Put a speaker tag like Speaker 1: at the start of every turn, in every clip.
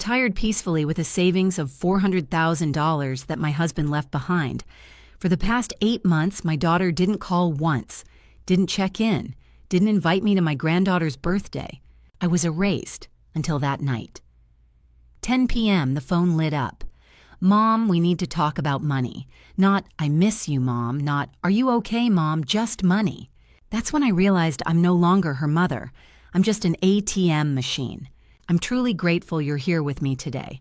Speaker 1: retired peacefully with a savings of $400,000 that my husband left behind. For the past 8 months, my daughter didn't call once, didn't check in, didn't invite me to my granddaughter's birthday. I was erased until that night. 10 p.m., the phone lit up. Mom, we need to talk about money. Not, I miss you, Mom. Not, are you okay, Mom? Just money. That's when I realized I'm no longer her mother. I'm just an ATM machine. I'm truly grateful you're here with me today.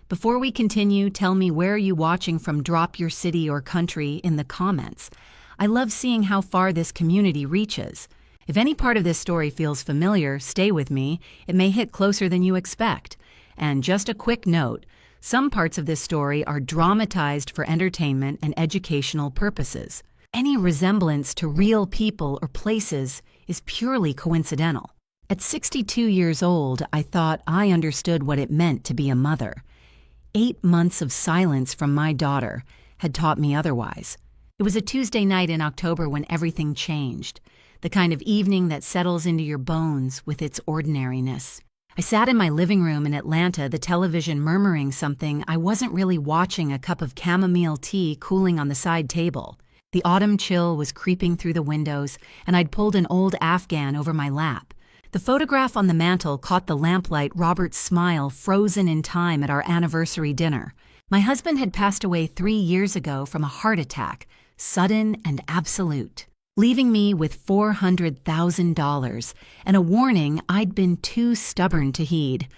Speaker 1: Before we continue, tell me where are you watching from. Drop your city or country in the comments. I love seeing how far this community reaches. If any part of this story feels familiar, stay with me. It may hit closer than you expect. And just a quick note, some parts of this story are dramatized for entertainment and educational purposes. Any resemblance to real people or places is purely coincidental. At 62 years old, I thought I understood what it meant to be a mother. 8 months of silence from my daughter had taught me otherwise. It was a Tuesday night in October when everything changed, the kind of evening that settles into your bones with its ordinariness. I sat in my living room in Atlanta, the television murmuring something. I wasn't really watching, a cup of chamomile tea cooling on the side table. The autumn chill was creeping through the windows, and I'd pulled an old Afghan over my lap. The photograph on the mantel caught the lamplight, Robert's smile frozen in time at our anniversary dinner. My husband had passed away 3 years ago from a heart attack, sudden and absolute, leaving me with $400,000 and a warning I'd been too stubborn to heed.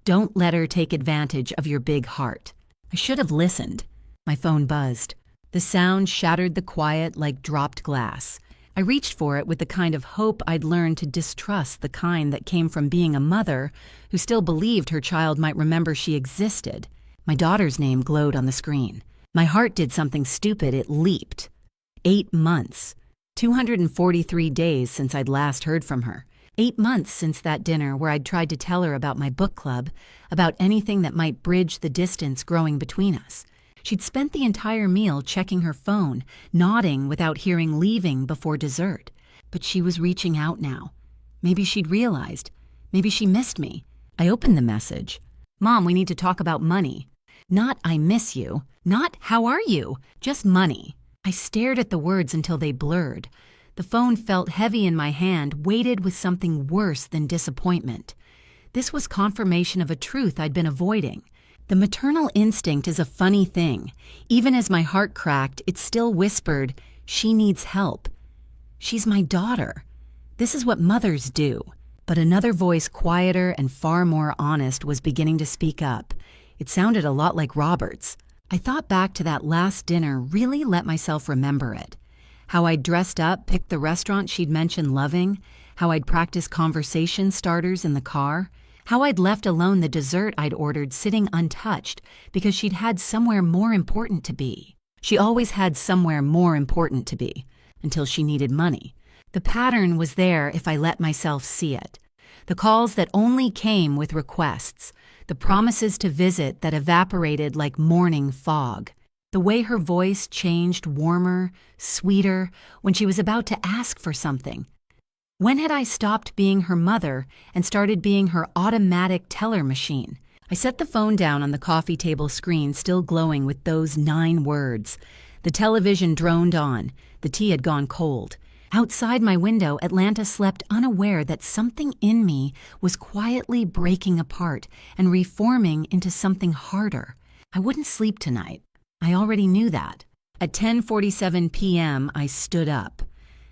Speaker 1: Don't let her take advantage of your big heart. I should have listened. My phone buzzed. The sound shattered the quiet like dropped glass. I reached for it with the kind of hope I'd learned to distrust, the kind that came from being a mother who still believed her child might remember she existed. My daughter's name glowed on the screen. My heart did something stupid. It leaped. 8 months. 243 days since I'd last heard from her. 8 months since that dinner where I'd tried to tell her about my book club, about anything that might bridge the distance growing between us. She'd spent the entire meal checking her phone, nodding without hearing leaving before dessert. But she was reaching out now. Maybe she'd realized. Maybe she missed me. I opened the message. Mom, we need to talk about money. Not, I miss you. Not, how are you? Just money. I stared at the words until they blurred. The phone felt heavy in my hand, weighted with something worse than disappointment. This was confirmation of a truth I'd been avoiding. The maternal instinct is a funny thing. Even as my heart cracked, it still whispered, she needs help. She's my daughter. This is what mothers do. But another voice, quieter and far more honest, was beginning to speak up. It sounded a lot like Robert's. I thought back to that last dinner, really let myself remember it. How I'd dressed up, picked the restaurant she'd mentioned loving, how I'd practiced conversation starters in the car, how I'd left alone the dessert I'd ordered sitting untouched because she'd had somewhere more important to be. She always had somewhere more important to be, until she needed money. The pattern was there if I let myself see it. The calls that only came with requests, the promises to visit that evaporated like morning fog. The way her voice changed warmer, sweeter, when she was about to ask for something. When had I stopped being her mother and started being her automatic teller machine? I set the phone down on the coffee table screen, still glowing with those 9 words. The television droned on. The tea had gone cold. Outside my window, Atlanta slept, unaware that something in me was quietly breaking apart and reforming into something harder. I wouldn't sleep tonight. I already knew that. At 10:47 p.m., I stood up.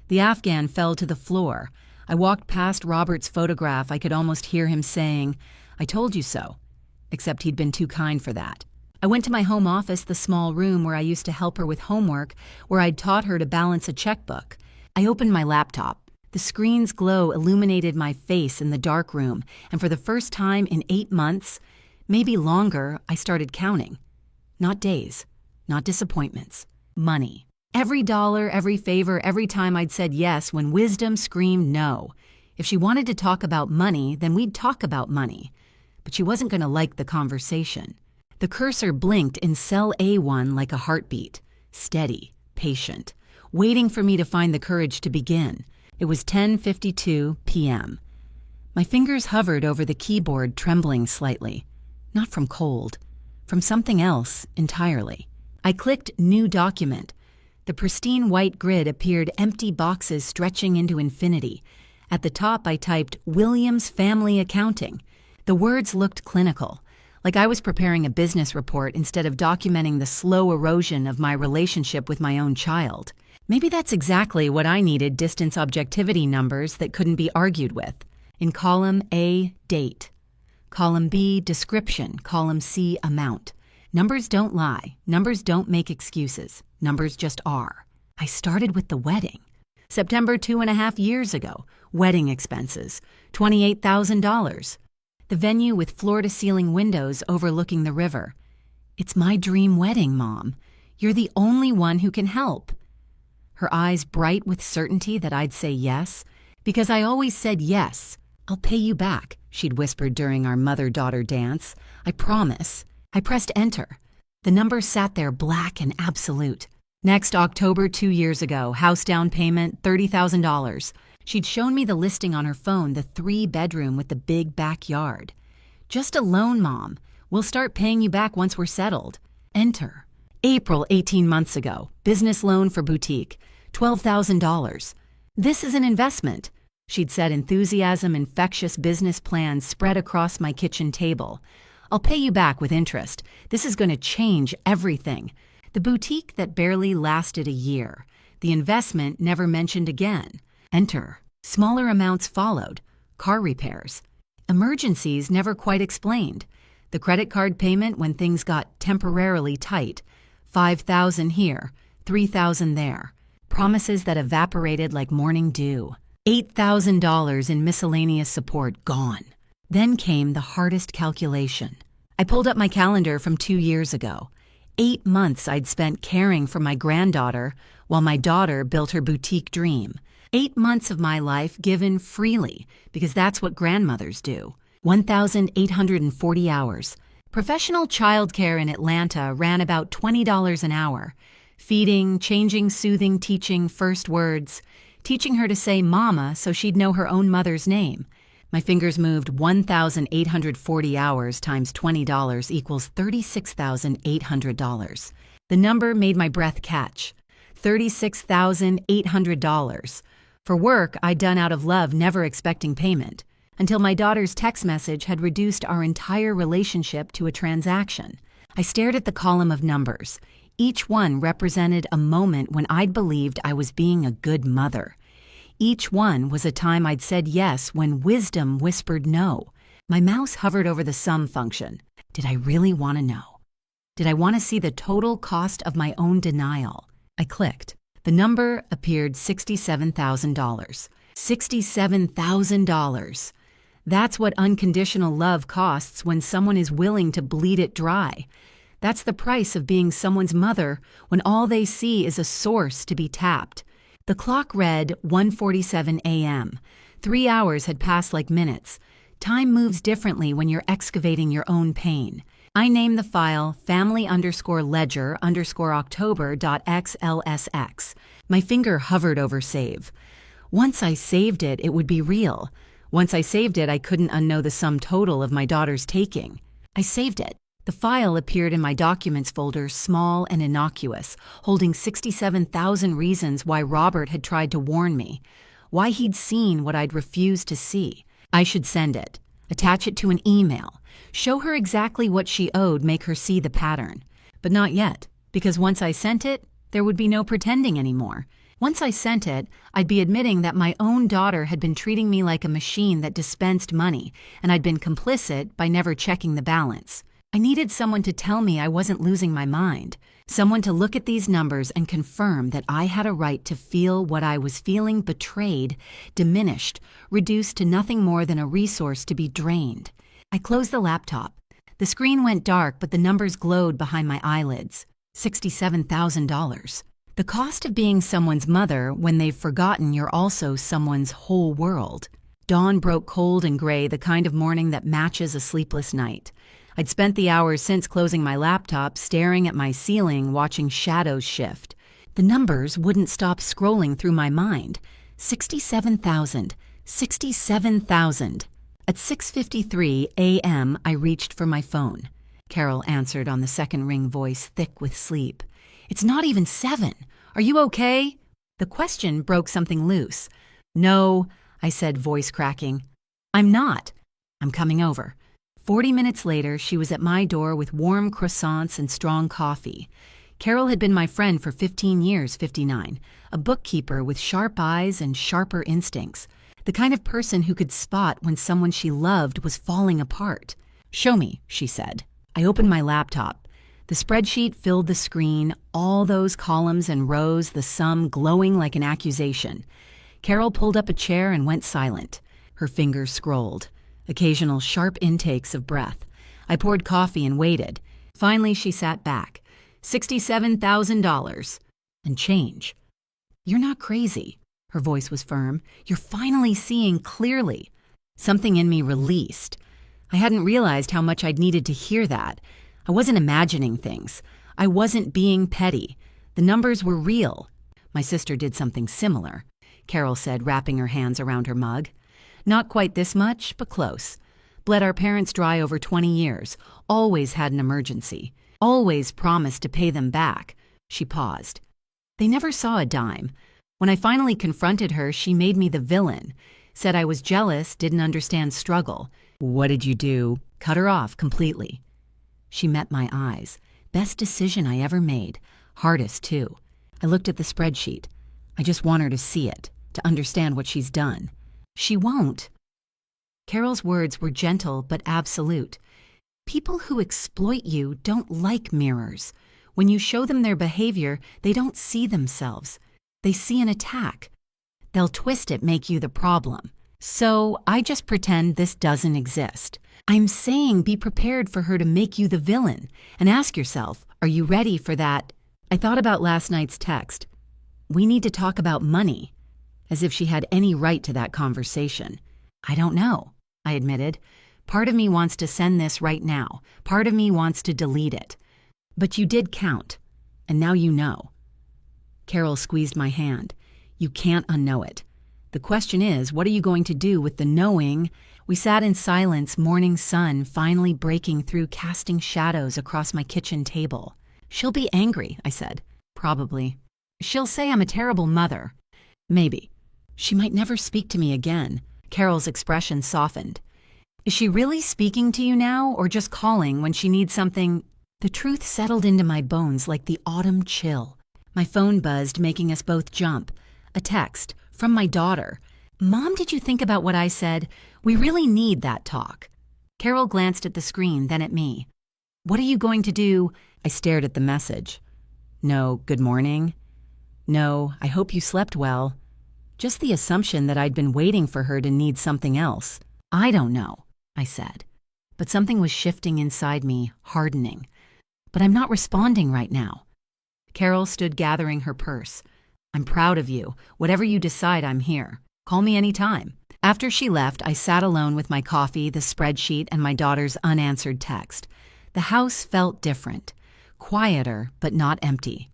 Speaker 1: The Afghan fell to the floor. I walked past Robert's photograph. I could almost hear him saying, "I told you so." Except he'd been too kind for that. I went to my home office, the small room where I used to help her with homework, where I'd taught her to balance a checkbook. I opened my laptop. The screen's glow illuminated my face in the dark room, and for the first time in 8 months, maybe longer, I started counting. Not days, not disappointments, money. Every dollar, every favor, every time I'd said yes when wisdom screamed no. If she wanted to talk about money, then we'd talk about money. But she wasn't going to like the conversation. The cursor blinked in cell A1 like a heartbeat, steady, patient, waiting for me to find the courage to begin. It was 10:52 p.m. My fingers hovered over the keyboard, trembling slightly. Not from cold, from something else entirely. I clicked New Document. The pristine white grid appeared, empty boxes stretching into infinity. At the top, I typed Williams Family Accounting. The words looked clinical, like I was preparing a business report instead of documenting the slow erosion of my relationship with my own child. Maybe that's exactly what I needed: distance objectivity numbers that couldn't be argued with. In column A, date. Column B, description. Column C, amount. Numbers don't lie. Numbers don't make excuses. Numbers just are. I started with the wedding. September 2.5 years ago. Wedding expenses, $28,000. The venue with floor-to-ceiling windows overlooking the river. It's my dream wedding, Mom. You're the only one who can help. Her eyes bright with certainty that I'd say yes, because I always said yes. I'll pay you back, she'd whispered during our mother-daughter dance. I promise. I pressed enter. The number sat there black and absolute. Next October 2 years ago, house down payment, $30,000. She'd shown me the listing on her phone, the 3-bedroom with the big backyard. Just a loan, Mom. We'll start paying you back once we're settled. Enter. April 18 months ago, business loan for boutique, $12,000. This is an investment, she'd said, enthusiasm, infectious business plans spread across my kitchen table. I'll pay you back with interest. This is going to change everything. The boutique that barely lasted a year. The investment never mentioned again. Enter. Smaller amounts followed. Car repairs. Emergencies never quite explained. The credit card payment when things got temporarily tight. $5,000 here, $3,000 there. Promises that evaporated like morning dew. $8,000 in miscellaneous support gone. Then came the hardest calculation. I pulled up my calendar from 2 years ago. 8 months I'd spent caring for my granddaughter while my daughter built her boutique dream. 8 months of my life given freely, because that's what grandmothers do. 1,840 hours. Professional childcare in Atlanta ran about $20 an hour. Feeding, changing, soothing, teaching first words. Teaching her to say mama so she'd know her own mother's name. My fingers moved. 1,840 hours times $20 equals $36,800. The number made my breath catch. $36,800. For work I'd done out of love, never expecting payment, until my daughter's text message had reduced our entire relationship to a transaction. I stared at the column of numbers. Each one represented a moment when I'd believed I was being a good mother. Each one was a time I'd said yes when wisdom whispered no. My mouse hovered over the sum function. Did I really want to know? Did I want to see the total cost of my own denial? I clicked. The number appeared $67,000. $67,000. That's what unconditional love costs when someone is willing to bleed it dry. That's the price of being someone's mother when all they see is a source to be tapped. The clock read 1:47 a.m. 3 hours had passed like minutes. Time moves differently when you're excavating your own pain. I named the file family_ledger_october.xlsx. My finger hovered over save. Once I saved it, it would be real. Once I saved it, I couldn't unknow the sum total of my daughter's taking. I saved it. The file appeared in my documents folder, small and innocuous, holding 67,000 reasons why Robert had tried to warn me, why he'd seen what I'd refused to see. I should send it, attach it to an email, show her exactly what she owed, make her see the pattern. But not yet, because once I sent it, there would be no pretending anymore. Once I sent it, I'd be admitting that my own daughter had been treating me like a machine that dispensed money, and I'd been complicit by never checking the balance. I needed someone to tell me I wasn't losing my mind, someone to look at these numbers and confirm that I had a right to feel what I was feeling: betrayed, diminished, reduced to nothing more than a resource to be drained. I closed the laptop. The screen went dark, but the numbers glowed behind my eyelids. $67,000. The cost of being someone's mother when they've forgotten you're also someone's whole world. Dawn broke cold and gray, the kind of morning that matches a sleepless night. I'd spent the hours since closing my laptop staring at my ceiling, watching shadows shift. The numbers wouldn't stop scrolling through my mind. 67,000. 67,000. At 6:53 a.m., I reached for my phone. Carol answered on the second ring, voice thick with sleep. It's not even 7. Are you okay? The question broke something loose. No, I said, voice cracking. I'm not. I'm coming over. 40 minutes later, she was at my door with warm croissants and strong coffee. Carol had been my friend for 15 years, 59, a bookkeeper with sharp eyes and sharper instincts, the kind of person who could spot when someone she loved was falling apart. Show me, she said. I opened my laptop. The spreadsheet filled the screen, all those columns and rows, the sum glowing like an accusation. Carol pulled up a chair and went silent. Her fingers scrolled. Occasional sharp intakes of breath. I poured coffee and waited. Finally, she sat back. $67,000. And change. You're not crazy. Her voice was firm. You're finally seeing clearly. Something in me released. I hadn't realized how much I'd needed to hear that. I wasn't imagining things. I wasn't being petty. The numbers were real. My sister did something similar, Carol said, wrapping her hands around her mug. Not quite this much, but close. Bled our parents dry over 20 years. Always had an emergency. Always promised to pay them back. She paused. They never saw a dime. When I finally confronted her, she made me the villain. Said I was jealous, didn't understand struggle. What did you do? Cut her off completely. She met my eyes. Best decision I ever made. Hardest, too. I looked at the spreadsheet. I just want her to see it, to understand what she's done. She won't. Carol's words were gentle but absolute. People who exploit you don't like mirrors. When you show them their behavior, they don't see themselves. They see an attack. They'll twist it, make you the problem. So I just pretend this doesn't exist. I'm saying be prepared for her to make you the villain, and ask yourself, are you ready for that? I thought about last night's text. We need to talk about money, as if she had any right to that conversation. I don't know, I admitted. Part of me wants to send this right now. Part of me wants to delete it. But you did count, and now you know. Carol squeezed my hand. You can't unknow it. The question is, what are you going to do with the knowing? We sat in silence, morning sun finally breaking through, casting shadows across my kitchen table. She'll be angry, I said. Probably. She'll say I'm a terrible mother. Maybe. She might never speak to me again. Carol's expression softened. Is she really speaking to you now, or just calling when she needs something? The truth settled into my bones like the autumn chill. My phone buzzed, making us both jump. A text from my daughter. Mom, did you think about what I said? We really need that talk. Carol glanced at the screen, then at me. What are you going to do? I stared at the message. No, good morning. No, I hope you slept well. Just the assumption that I'd been waiting for her to need something else. I don't know, I said. But something was shifting inside me, hardening. But I'm not responding right now. Carol stood gathering her purse. I'm proud of you. Whatever you decide, I'm here. Call me anytime. After she left, I sat alone with my coffee, the spreadsheet, and my daughter's unanswered text. The house felt different. Quieter, but not empty.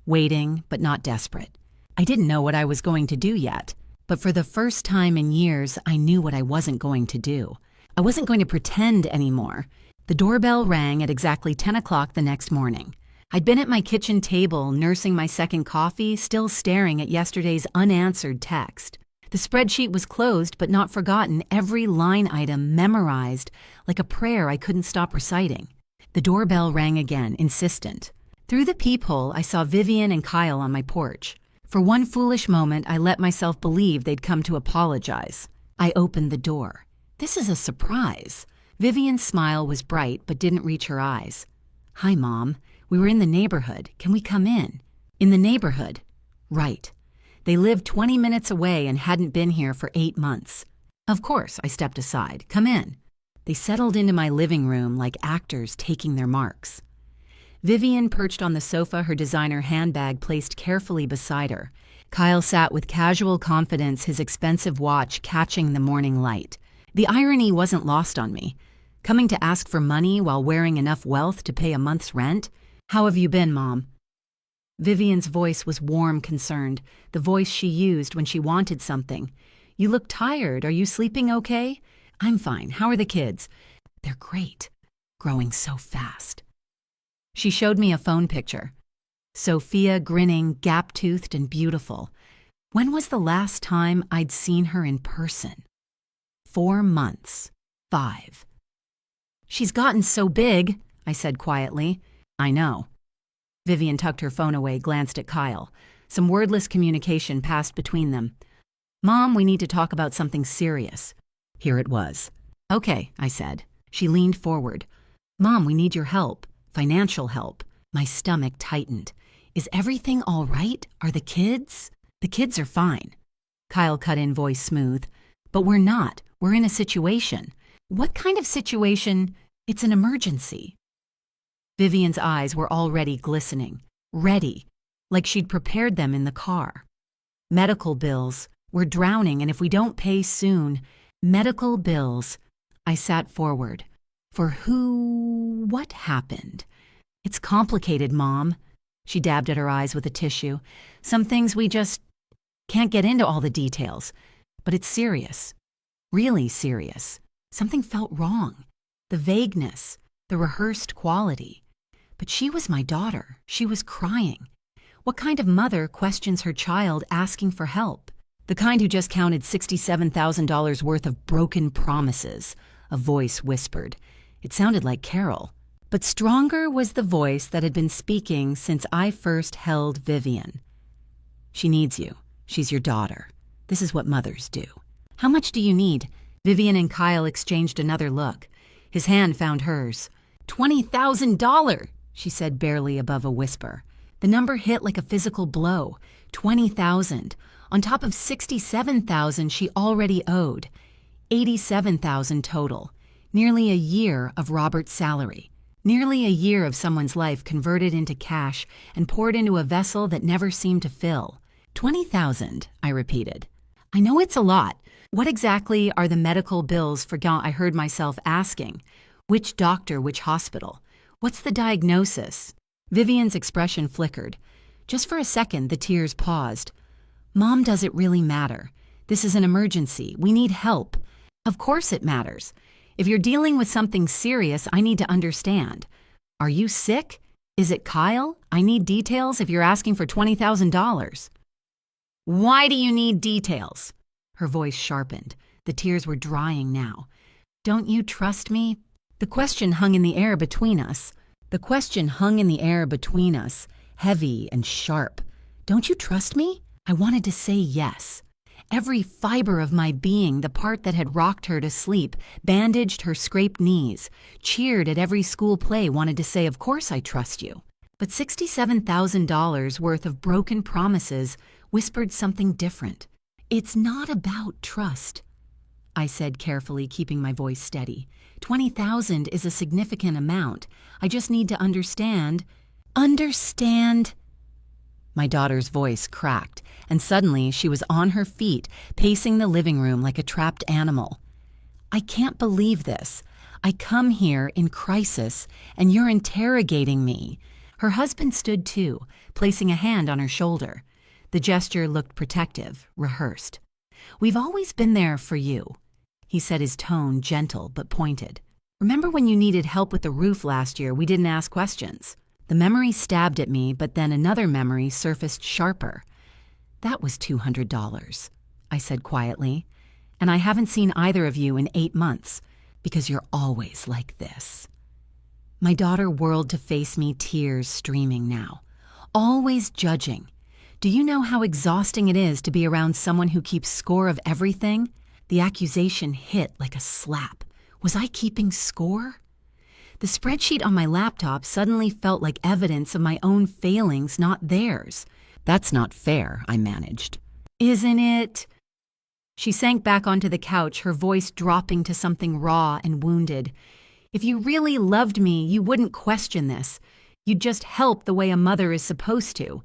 Speaker 1: Waiting, but not desperate. I didn't know what I was going to do yet. But for the first time in years, I knew what I wasn't going to do. I wasn't going to pretend anymore. The doorbell rang at exactly 10 o'clock the next morning. I'd been at my kitchen table, nursing my second coffee, still staring at yesterday's unanswered text. The spreadsheet was closed but not forgotten, every line item memorized, like a prayer I couldn't stop reciting. The doorbell rang again, insistent. Through the peephole, I saw Vivian and Kyle on my porch. For one foolish moment, I let myself believe they'd come to apologize. I opened the door. This is a surprise. Vivian's smile was bright but didn't reach her eyes. Hi, Mom. We were in the neighborhood. Can we come in? In the neighborhood? Right. They lived 20 minutes away and hadn't been here for 8 months. Of course, I stepped aside. Come in. They settled into my living room like actors taking their marks. Vivian perched on the sofa, her designer handbag placed carefully beside her. Kyle sat with casual confidence, his expensive watch catching the morning light. The irony wasn't lost on me. Coming to ask for money while wearing enough wealth to pay a month's rent? How have you been, Mom? Vivian's voice was warm, concerned, the voice she used when she wanted something. You look tired. Are you sleeping okay? I'm fine. How are the kids? They're great. Growing so fast. She showed me a phone picture. Sophia grinning, gap-toothed and beautiful. When was the last time I'd seen her in person? 4 months. 5. She's gotten so big, I said quietly. I know. Vivian tucked her phone away, glanced at Kyle. Some wordless communication passed between them. Mom, we need to talk about something serious. Here it was. Okay, I said. She leaned forward. Mom, we need your help. Financial help. My stomach tightened. Is everything all right? Are the kids? The kids are fine. Kyle cut in, voice smooth. But we're not. We're in a situation. What kind of situation? It's an emergency. Vivian's eyes were already glistening. Ready. Like she'd prepared them in the car. Medical bills. We're drowning, and if we don't pay soon, medical bills. I sat forward. For who? What happened? It's complicated, Mom. She dabbed at her eyes with a tissue. Some things we just can't get into all the details. But it's serious. Really serious. Something felt wrong. The vagueness, the rehearsed quality. But she was my daughter. She was crying. What kind of mother questions her child asking for help? The kind who just counted $67,000 worth of broken promises, a voice whispered. It sounded like Carol. But stronger was the voice that had been speaking since I first held Vivian. She needs you. She's your daughter. This is what mothers do. How much do you need? Vivian and Kyle exchanged another look. His hand found hers. $20,000, she said barely above a whisper. The number hit like a physical blow. 20,000, on top of 67,000 she already owed. 87,000 total. Nearly a year of Robert's salary. Nearly a year of someone's life converted into cash and poured into a vessel that never seemed to fill. 20,000, I repeated. I know it's a lot. What exactly are the medical bills for? I heard myself asking. Which doctor, which hospital? What's the diagnosis? Vivian's expression flickered. Just for a second, the tears paused. Mom, does it really matter? This is an emergency. We need help. Of course it matters. If you're dealing with something serious, I need to understand. Are you sick? Is it Kyle? I need details if you're asking for $20,000. Why do you need details? Her voice sharpened. The tears were drying now. Don't you trust me? The question hung in the air between us. Heavy and sharp. Don't you trust me? I wanted to say yes. Every fiber of my being, the part that had rocked her to sleep, bandaged her scraped knees, cheered at every school play, wanted to say, of course I trust you. But $67,000 worth of broken promises whispered something different. It's not about trust, I said carefully, keeping my voice steady. 20,000 is a significant amount. I just need to understand. Understand? My daughter's voice cracked, and suddenly she was on her feet, pacing the living room like a trapped animal. I can't believe this. I come here in crisis, and you're interrogating me. Her husband stood too, placing a hand on her shoulder. The gesture looked protective, rehearsed. We've always been there for you. He said, his tone gentle but pointed. Remember when you needed help with the roof last year? We didn't ask questions. The memory stabbed at me, but then another memory surfaced sharper. That was $200, I said quietly. And I haven't seen either of you in 8 months, because you're always like this. My daughter whirled to face me, tears streaming now. Always judging. Do you know how exhausting it is to be around someone who keeps score of everything? The accusation hit like a slap. Was I keeping score? The spreadsheet on my laptop suddenly felt like evidence of my own failings, not theirs. That's not fair, I managed. Isn't it? She sank back onto the couch, her voice dropping to something raw and wounded. If you really loved me, you wouldn't question this. You'd just help the way a mother is supposed to.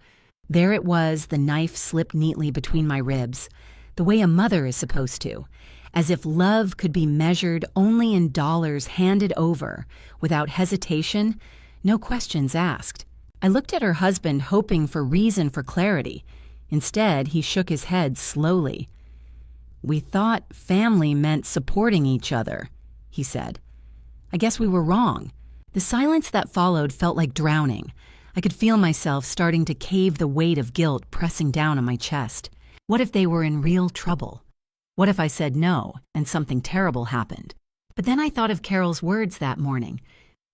Speaker 1: There it was, the knife slipped neatly between my ribs. The way a mother is supposed to. As if love could be measured only in dollars handed over, without hesitation, no questions asked. I looked at her husband, hoping for reason for clarity. Instead, he shook his head slowly. We thought family meant supporting each other, he said. I guess we were wrong. The silence that followed felt like drowning. I could feel myself starting to cave, the weight of guilt pressing down on my chest. What if they were in real trouble? What if I said no and something terrible happened? But then I thought of Carol's words that morning.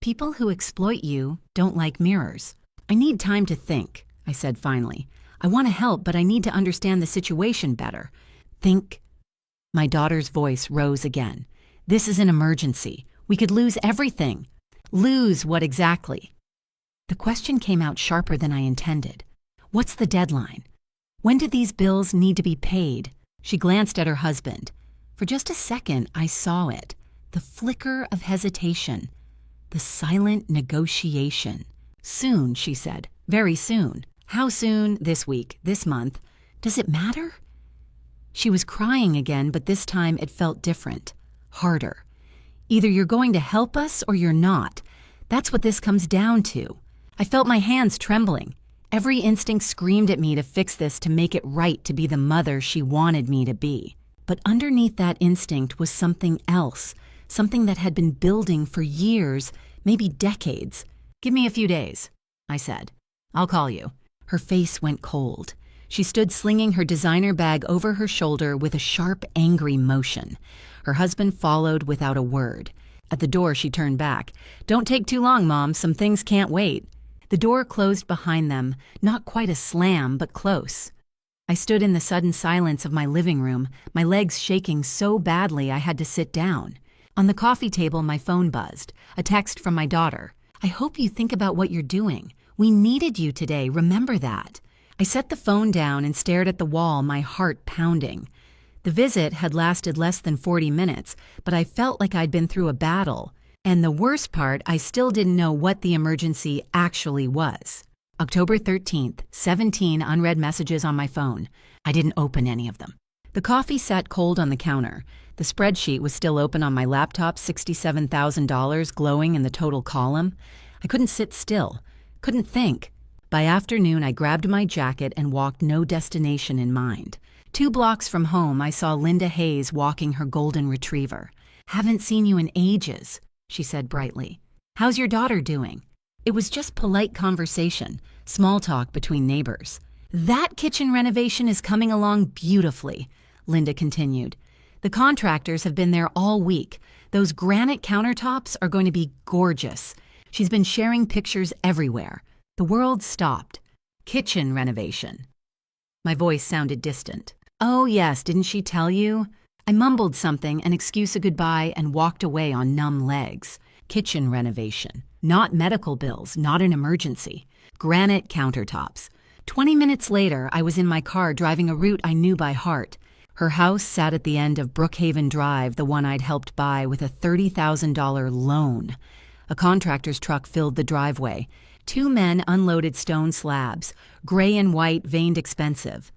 Speaker 1: People who exploit you don't like mirrors. I need time to think, I said finally. I want to help, but I need to understand the situation better. Think. My daughter's voice rose again. This is an emergency. We could lose everything. Lose what exactly? The question came out sharper than I intended. What's the deadline? When do these bills need to be paid? She glanced at her husband. For just a second, I saw it. The flicker of hesitation. The silent negotiation. Soon, she said. Very soon. How soon? This week, this month. Does it matter? She was crying again, but this time it felt different. Harder. Either you're going to help us or you're not. That's what this comes down to. I felt my hands trembling. Every instinct screamed at me to fix this, to make it right, to be the mother she wanted me to be. But underneath that instinct was something else, something that had been building for years, maybe decades. Give me a few days, I said. I'll call you. Her face went cold. She stood slinging her designer bag over her shoulder with a sharp, angry motion. Her husband followed without a word. At the door, she turned back. Don't take too long, Mom. Some things can't wait. The door closed behind them, not quite a slam, but close. I stood in the sudden silence of my living room, my legs shaking so badly I had to sit down. On the coffee table, my phone buzzed. A text from my daughter. I hope you think about what you're doing. We needed you today, remember that. I set the phone down and stared at the wall, my heart pounding. The visit had lasted less than 40 minutes, but I felt like I'd been through a battle. And the worst part, I still didn't know what the emergency actually was. October 13th, 17 unread messages on my phone. I didn't open any of them. The coffee sat cold on the counter. The spreadsheet was still open on my laptop, $67,000 glowing in the total column. I couldn't sit still, couldn't think. By afternoon, I grabbed my jacket and walked no destination in mind. 2 blocks from home, I saw Linda Hayes walking her golden retriever. Haven't seen you in ages, she said brightly. How's your daughter doing? It was just polite conversation, small talk between neighbors. That kitchen renovation is coming along beautifully, Linda continued. The contractors have been there all week. Those granite countertops are going to be gorgeous. She's been sharing pictures everywhere. The world stopped. Kitchen renovation. My voice sounded distant. Oh yes, didn't she tell you? I mumbled something, an excuse, a goodbye, and walked away on numb legs. Kitchen renovation. Not medical bills, not an emergency. Granite countertops. 20 minutes later, I was in my car driving a route I knew by heart. Her house sat at the end of Brookhaven Drive, the one I'd helped buy with a $30,000 loan. A contractor's truck filled the driveway. 2 men unloaded stone slabs, gray and white, veined expensive.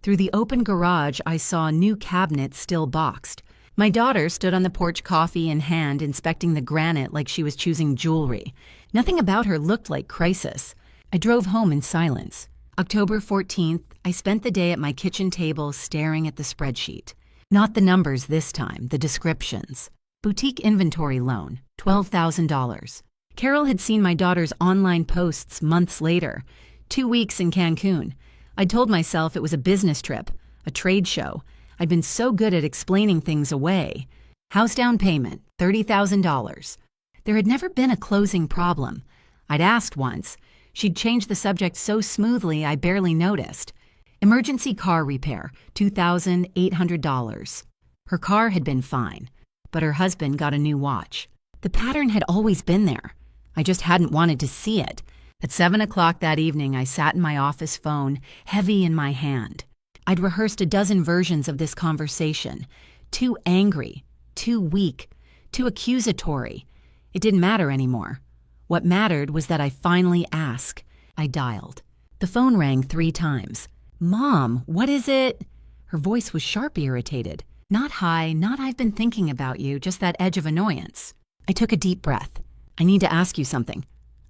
Speaker 1: Through the open garage, I saw new cabinets still boxed. My daughter stood on the porch, coffee in hand, inspecting the granite like she was choosing jewelry. Nothing about her looked like crisis. I drove home in silence. October 14th, I spent the day at my kitchen table staring at the spreadsheet. Not the numbers this time, the descriptions. Boutique inventory loan, $12,000. Carol had seen my daughter's online posts months later. 2 weeks in Cancun. I'd told myself it was a business trip, a trade show. I'd been so good at explaining things away. House down payment, $30,000. There had never been a closing problem. I'd asked once. She'd changed the subject so smoothly I barely noticed. Emergency car repair, $2,800. Her car had been fine, but her husband got a new watch. The pattern had always been there. I just hadn't wanted to see it. At 7 o'clock that evening, I sat in my office phone, heavy in my hand. I'd rehearsed a dozen versions of this conversation. Too angry, too weak, too accusatory. It didn't matter anymore. What mattered was that I finally asked. I dialed. The phone rang 3 times. Mom, what is it? Her voice was sharp, irritated. Not hi, not I've been thinking about you, just that edge of annoyance. I took a deep breath. I need to ask you something,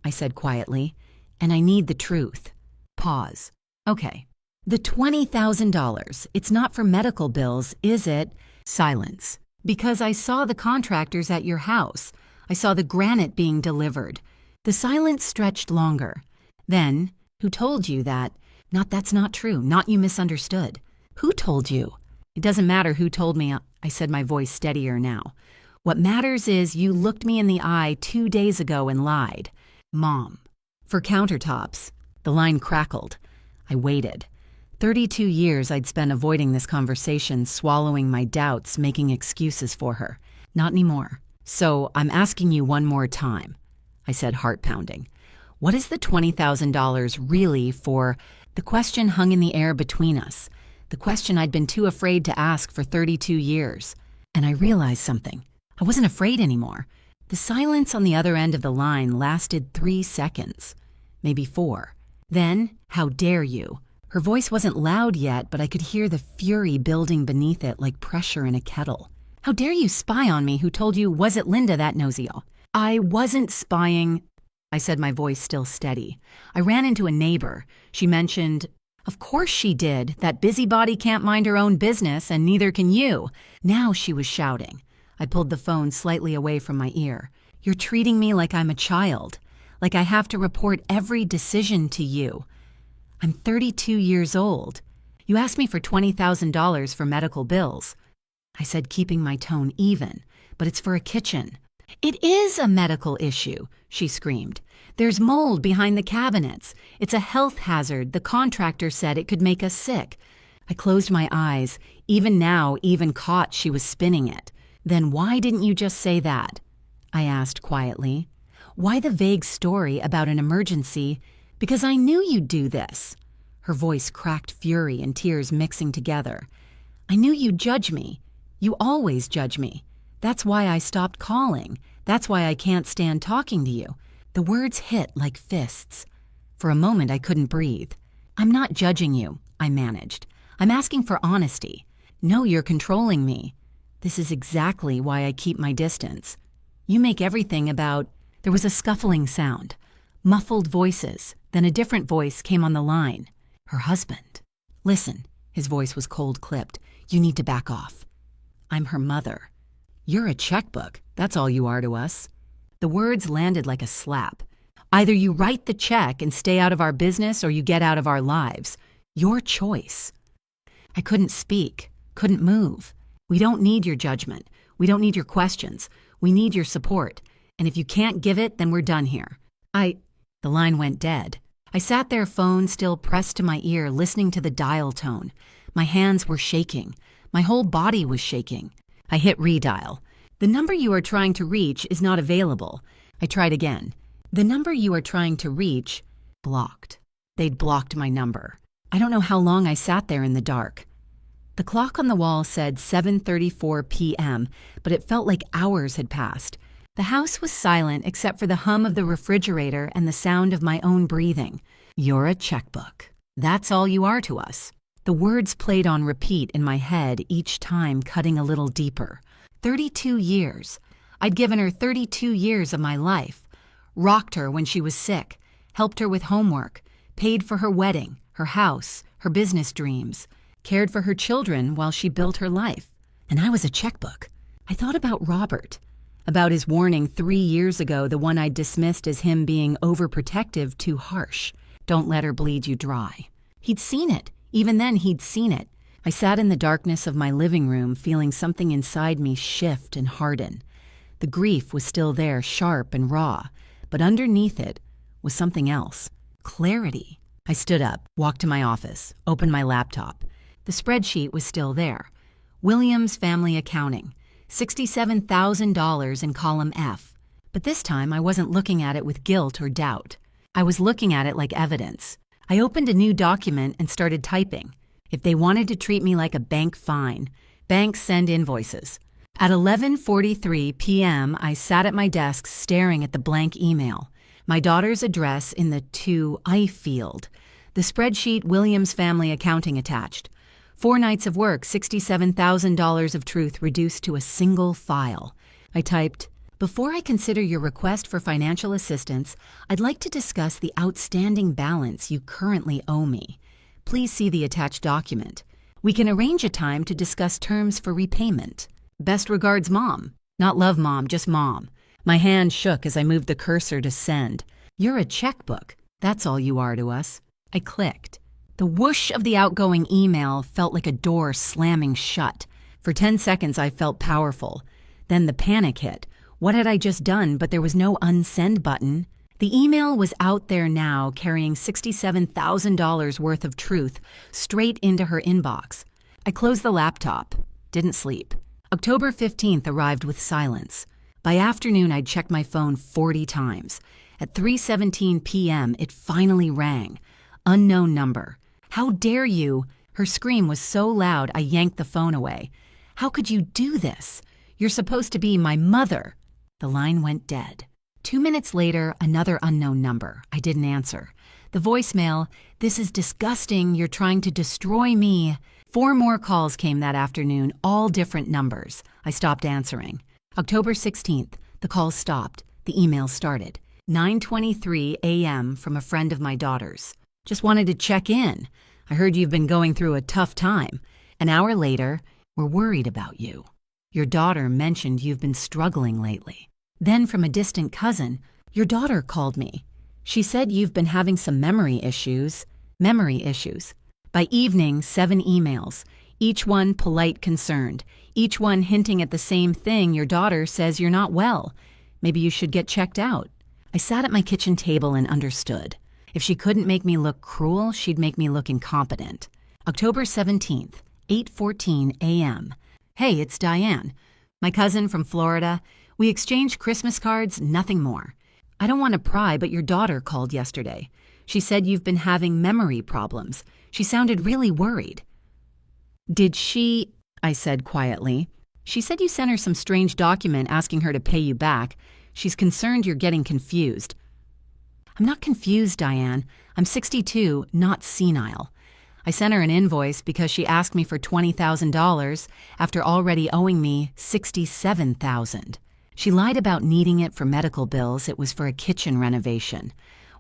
Speaker 1: I said quietly, and I need the truth. Pause. Okay. The $20,000. It's not for medical bills, is it? Silence. Because I saw the contractors at your house. I saw the granite being delivered. The silence stretched longer. Then, who told you that? Not that's not true. Not you misunderstood. Who told you? It doesn't matter who told me, I said, my voice steadier now. What matters is you looked me in the eye 2 days ago and lied. Mom. For countertops. The line crackled. I waited. 32 years I'd spent avoiding this conversation, swallowing my doubts, making excuses for her. Not anymore. So I'm asking you one more time, I said, heart pounding. What is the $20,000 really for? The question hung in the air between us. The question I'd been too afraid to ask for 32 years. And I realized something. I wasn't afraid anymore. The silence on the other end of the line lasted 3 seconds, maybe 4. Then, how dare you? Her voice wasn't loud yet, but I could hear the fury building beneath it like pressure in a kettle. How dare you spy on me? Who told you? Was it Linda, that nosy? I wasn't spying, I said, my voice still steady. I ran into a neighbor. She mentioned, of course she did. That busybody can't mind her own business, and neither can you. Now she was shouting. I pulled the phone slightly away from my ear. You're treating me like I'm a child, like I have to report every decision to you. I'm 32 years old. You asked me for $20,000 for medical bills. I said, keeping my tone even, but it's for a kitchen. It is a medical issue, she screamed. There's mold behind the cabinets. It's a health hazard. The contractor said it could make us sick. I closed my eyes. Even now, even caught, she was spinning it. Then why didn't you just say that? I asked quietly. Why the vague story about an emergency? Because I knew you'd do this. Her voice cracked fury and tears mixing together. I knew you'd judge me. You always judge me. That's why I stopped calling. That's why I can't stand talking to you. The words hit like fists. For a moment, I couldn't breathe. I'm not judging you, I managed. I'm asking for honesty. No, you're controlling me. This is exactly why I keep my distance. You make everything about... There was a scuffling sound. Muffled voices. Then a different voice came on the line. Her husband. Listen, his voice was cold-clipped. You need to back off. I'm her mother. You're a checkbook. That's all you are to us. The words landed like a slap. Either you write the check and stay out of our business or you get out of our lives. Your choice. I couldn't speak, couldn't move. We don't need your judgment. We don't need your questions. We need your support. And if you can't give it, then we're done here. The line went dead. I sat there, phone still pressed to my ear, listening to the dial tone. My hands were shaking. My whole body was shaking. I hit redial. The number you are trying to reach is not available. I tried again. The number you are trying to reach, blocked. They'd blocked my number. I don't know how long I sat there in the dark. The clock on the wall said 7:34 p.m., but it felt like hours had passed. The house was silent except for the hum of the refrigerator and the sound of my own breathing. You're a checkbook. That's all you are to us. The words played on repeat in my head, each time cutting a little deeper. 32 years. I'd given her 32 years of my life. Rocked her when she was sick, helped her with homework, paid for her wedding, her house, her business dreams, cared for her children while she built her life. And I was a checkbook. I thought about Robert. About his warning 3 years ago, the one I dismissed as him being overprotective, too harsh. Don't let her bleed you dry. He'd seen it. Even then, he'd seen it. I sat in the darkness of my living room, feeling something inside me shift and harden. The grief was still there, sharp and raw, but underneath it was something else. Clarity. I stood up, walked to my office, opened my laptop. The spreadsheet was still there. Williams Family Accounting. $67,000 in column F. But this time I wasn't looking at it with guilt or doubt. I was looking at it like evidence. I opened a new document and started typing. If they wanted to treat me like a bank, fine. Banks send invoices. At 11:43 p.m., I sat at my desk staring at the blank email. My daughter's address in the to I field. The spreadsheet Williams Family Accounting attached. 4 nights of work, $67,000 of truth reduced to a single file. I typed, before I consider your request for financial assistance, I'd like to discuss the outstanding balance you currently owe me. Please see the attached document. We can arrange a time to discuss terms for repayment. Best regards, Mom. Not love, Mom, just Mom. My hand shook as I moved the cursor to send. You're a checkbook. That's all you are to us. I clicked. The whoosh of the outgoing email felt like a door slamming shut. For 10 seconds, I felt powerful. Then the panic hit. What had I just done? But there was no unsend button. The email was out there now, carrying $67,000 worth of truth straight into her inbox. I closed the laptop. Didn't sleep. October 15th arrived with silence. By afternoon, I'd checked my phone 40 times. At 3:17 p.m., it finally rang. Unknown number. How dare you? Her scream was so loud, I yanked the phone away. How could you do this? You're supposed to be my mother. The line went dead. 2 minutes later, another unknown number. I didn't answer. The voicemail, this is disgusting, you're trying to destroy me. 4 more calls came that afternoon, all different numbers. I stopped answering. October 16th, the calls stopped. The email started. 9:23 a.m. from a friend of my daughter's. Just wanted to check in. I heard you've been going through a tough time. An hour later, we're worried about you. Your daughter mentioned you've been struggling lately. Then from a distant cousin, your daughter called me. She said you've been having some memory issues. By evening, 7 emails, each one polite concerned, each one hinting at the same thing. Your daughter says you're not well. Maybe you should get checked out. I sat at my kitchen table and understood. If she couldn't make me look cruel, she'd make me look incompetent. October 17th, 8:14 a.m. Hey, it's Diane. My cousin from Florida. We exchanged Christmas cards, nothing more. I don't want to pry, but your daughter called yesterday. She said you've been having memory problems. She sounded really worried. Did she? I said quietly. She said you sent her some strange document asking her to pay you back. She's concerned you're getting confused. I'm not confused, Diane. I'm 62, not senile. I sent her an invoice because she asked me for $20,000 after already owing me $67,000. She lied about needing it for medical bills. It was for a kitchen renovation.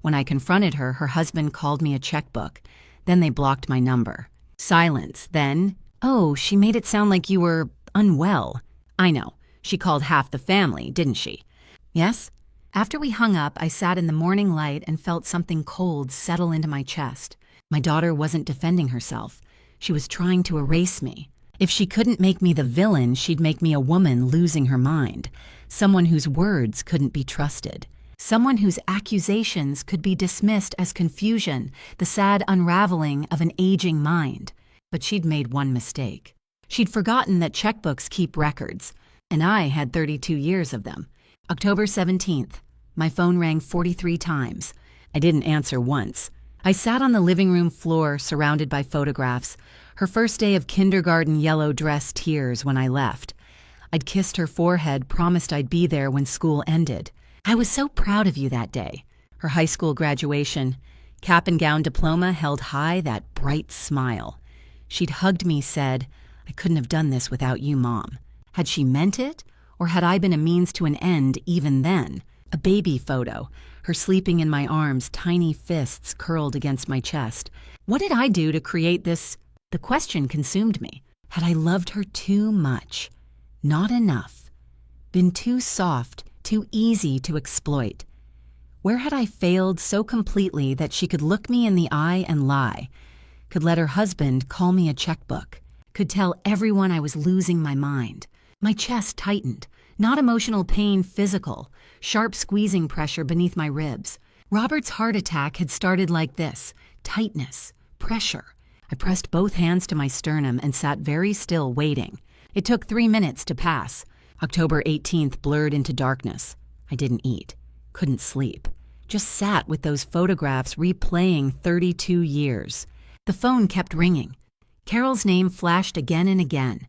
Speaker 1: When I confronted her, her husband called me a checkbook. Then they blocked my number. Silence. Then, oh, she made it sound like you were unwell. I know. She called half the family, didn't she? Yes? After we hung up, I sat in the morning light and felt something cold settle into my chest. My daughter wasn't defending herself. She was trying to erase me. If she couldn't make me the villain, she'd make me a woman losing her mind. Someone whose words couldn't be trusted. Someone whose accusations could be dismissed as confusion, the sad unraveling of an aging mind. But she'd made one mistake. She'd forgotten that checkbooks keep records, and I had 32 years of them. October 17th. My phone rang 43 times. I didn't answer once. I sat on the living room floor surrounded by photographs. Her first day of kindergarten yellow dress tears when I left. I'd kissed her forehead, promised I'd be there when school ended. I was so proud of you that day. Her high school graduation. Cap and gown diploma held high that bright smile. She'd hugged me, said, I couldn't have done this without you, Mom. Had she meant it? Or had I been a means to an end even then? A baby photo, her sleeping in my arms, tiny fists curled against my chest. What did I do to create this? The question consumed me. Had I loved her too much? Not enough. Been too soft, too easy to exploit? Where had I failed so completely that she could look me in the eye and lie? Could let her husband call me a checkbook? Could tell everyone I was losing my mind? My chest tightened. Not emotional pain, physical. Sharp squeezing pressure beneath my ribs. Robert's heart attack had started like this. Tightness. Pressure. I pressed both hands to my sternum and sat very still, waiting. It took 3 minutes to pass. October 18th blurred into darkness. I didn't eat. Couldn't sleep. Just sat with those photographs replaying 32 years. The phone kept ringing. Carol's name flashed again and again.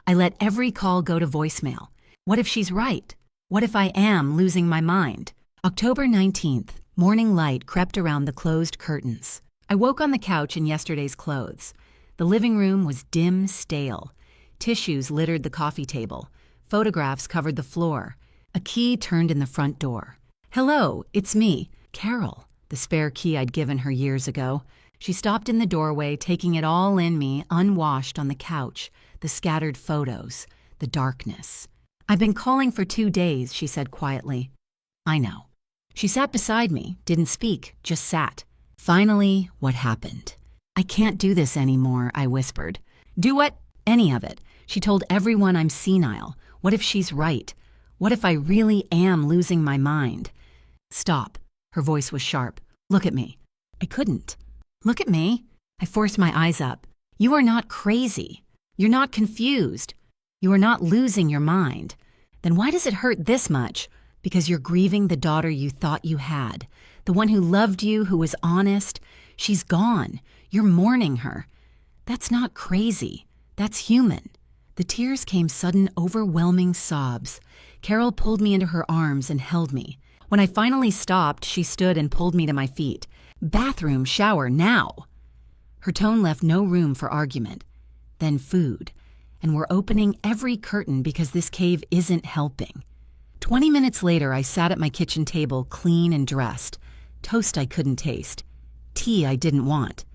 Speaker 1: I let every call go to voicemail. What if she's right? What if I am losing my mind? October 19th, morning light crept around the closed curtains. I woke on the couch in yesterday's clothes. The living room was dim, stale. Tissues littered the coffee table. Photographs covered the floor. A key turned in the front door. Hello, it's me, Carol, the spare key I'd given her years ago. She stopped in the doorway, taking it all in me, unwashed on the couch, the scattered photos, the darkness. "I've been calling for 2 days," she said quietly. "I know." She sat beside me, didn't speak, just sat. Finally, what happened? "I can't do this anymore," I whispered. "Do what?" "Any of it." She told everyone I'm senile. What if she's right? What if I really am losing my mind? "Stop." Her voice was sharp. "Look at me." I couldn't. "Look at me." I forced my eyes up. "You are not crazy. You're not confused. You are not losing your mind. Then why does it hurt this much? Because you're grieving the daughter you thought you had. The one who loved you, who was honest. She's gone. You're mourning her. That's not crazy. That's human." The tears came sudden, overwhelming sobs. Carol pulled me into her arms and held me. When I finally stopped, she stood and pulled me to my feet. "Bathroom, shower, now!" Her tone left no room for argument. Then food. And we're opening every curtain because this cave isn't helping. 20 minutes later, I sat at my kitchen table, clean and dressed. Toast I couldn't taste. Tea I didn't want.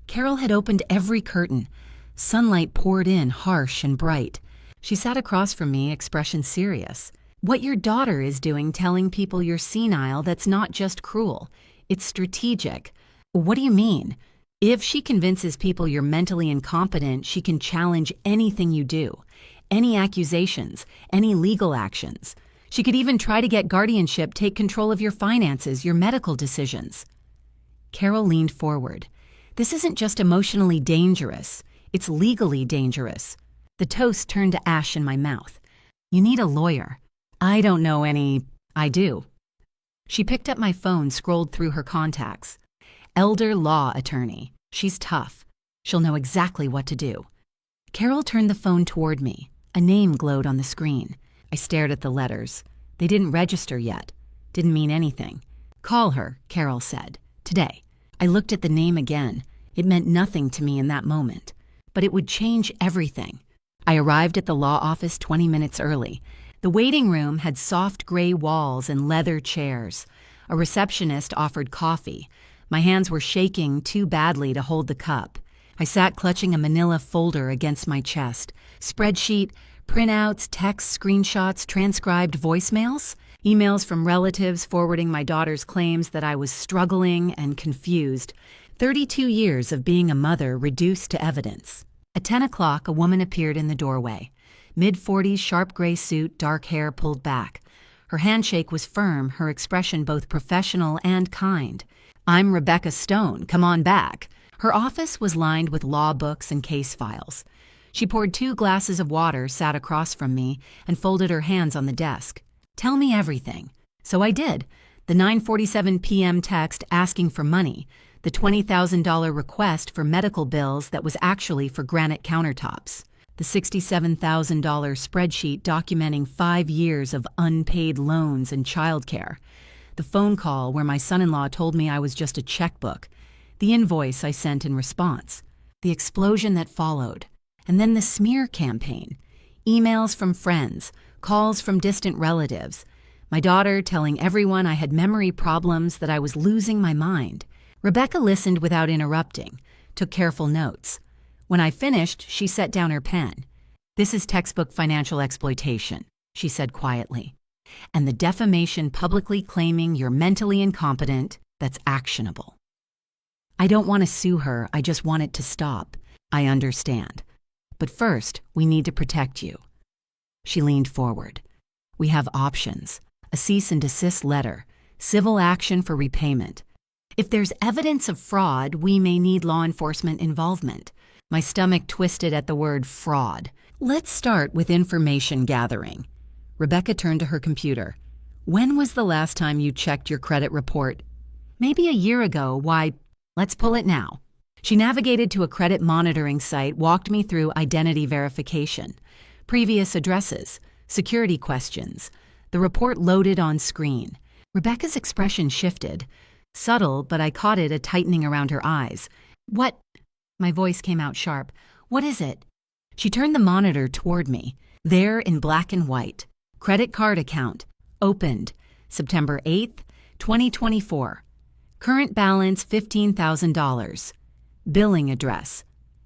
Speaker 1: Carol had opened every curtain. Sunlight poured in, harsh and bright. She sat across from me, expression serious. "What your daughter is doing, telling people you're senile, that's not just cruel. It's strategic." "What do you mean?" "If she convinces people you're mentally incompetent, she can challenge anything you do. Any accusations, any legal actions. She could even try to get guardianship, take control of your finances, your medical decisions." Carol leaned forward. "This isn't just emotionally dangerous. It's legally dangerous." The toast turned to ash in my mouth. "You need a lawyer." "I don't know any." "I do." She picked up my phone, scrolled through her contacts. "Elder law attorney. She's tough. She'll know exactly what to do." Carol turned the phone toward me. A name glowed on the screen. I stared at the letters. They didn't register yet. Didn't mean anything. "Call her," Carol said. "Today." I looked at the name again. It meant nothing to me in that moment. But it would change everything. I arrived at the law office 20 minutes early. The waiting room had soft gray walls and leather chairs. A receptionist offered coffee. My hands were shaking too badly to hold the cup. I sat clutching a manila folder against my chest. Spreadsheet, printouts, texts, screenshots, transcribed voicemails, emails from relatives forwarding my daughter's claims that I was struggling and confused. 32 years of being a mother reduced to evidence. At 10 o'clock, a woman appeared in the doorway. Mid-40s, sharp gray suit, dark hair pulled back. Her handshake was firm, her expression both professional and kind. "I'm Rebecca Stone. Come on back." Her office was lined with law books and case files. She poured 2 glasses of water, sat across from me, and folded her hands on the desk. "Tell me everything." So I did. The 9:47 p.m. text asking for money. The $20,000 request for medical bills that was actually for granite countertops. The $67,000 spreadsheet documenting 5 years of unpaid loans and childcare. The phone call where my son-in-law told me I was just a checkbook. The invoice I sent in response. The explosion that followed. And then the smear campaign. Emails from friends, calls from distant relatives. My daughter telling everyone I had memory problems, that I was losing my mind. Rebecca listened without interrupting, took careful notes. When I finished, she set down her pen. "This is textbook financial exploitation," she said quietly. "And the defamation publicly claiming you're mentally incompetent, that's actionable." "I don't want to sue her, I just want it to stop." "I understand. But first, we need to protect you." She leaned forward. "We have options. A cease and desist letter, civil action for repayment. If there's evidence of fraud, we may need law enforcement involvement." My stomach twisted at the word fraud. "Let's start with information gathering." Rebecca turned to her computer. "When was the last time you checked your credit report?" "Maybe a year ago. Why, let's pull it now." She navigated to a credit monitoring site, walked me through identity verification, previous addresses, security questions. The report loaded on screen. Rebecca's expression shifted. Subtle, but I caught it, a tightening around her eyes. "What?" My voice came out sharp. "What is it?" She turned the monitor toward me. There in black and white. Credit card account. Opened. September 8th, 2024. Current balance $15,000. Billing address: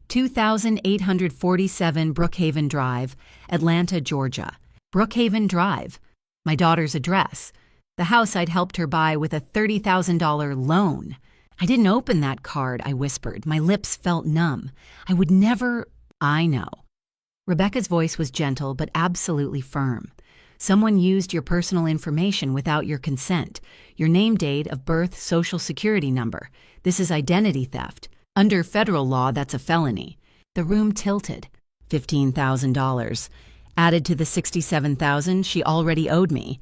Speaker 1: 2847 Brookhaven Drive, Atlanta, Georgia. Brookhaven Drive. My daughter's address. The house I'd helped her buy with a $30,000 loan. I didn't open that card, I whispered. My lips felt numb. I would never... I know. Rebecca's voice was gentle but absolutely firm. Someone used your personal information without your consent. Your name, date of birth, social security number. This is identity theft. Under federal law, that's a felony. The room tilted. $15,000. Added to the $67,000 she already owed me.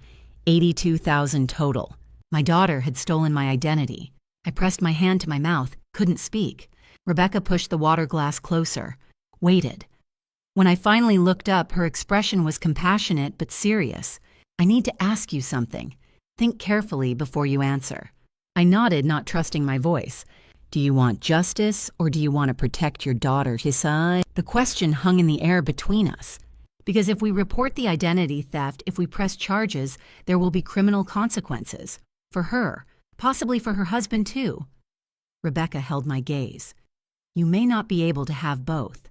Speaker 1: $82,000 total. My daughter had stolen my identity. I pressed my hand to my mouth, couldn't speak. Rebecca pushed the water glass closer. Waited. When I finally looked up, her expression was compassionate but serious. I need to ask you something. Think carefully before you answer. I nodded, not trusting my voice. Do you want justice or do you want to protect your daughter? She sighed. The question hung in the air between us. Because if we report the identity theft, if we press charges, there will be criminal consequences. For her, possibly for her husband too. Rebecca held my gaze. You may not be able to have both.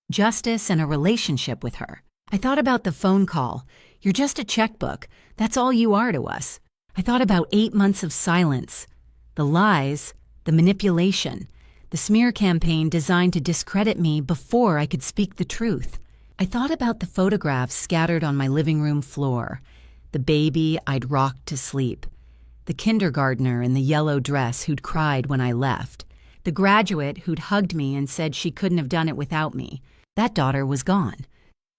Speaker 1: Justice and a relationship with her. I thought about the phone call. You're just a checkbook. That's all you are to us. I thought about 8 months of silence. The lies, the manipulation, the smear campaign designed to discredit me before I could speak the truth. I thought about the photographs scattered on my living room floor. The baby I'd rocked to sleep. The kindergartner in the yellow dress who'd cried when I left. The graduate who'd hugged me and said she couldn't have done it without me. That daughter was gone.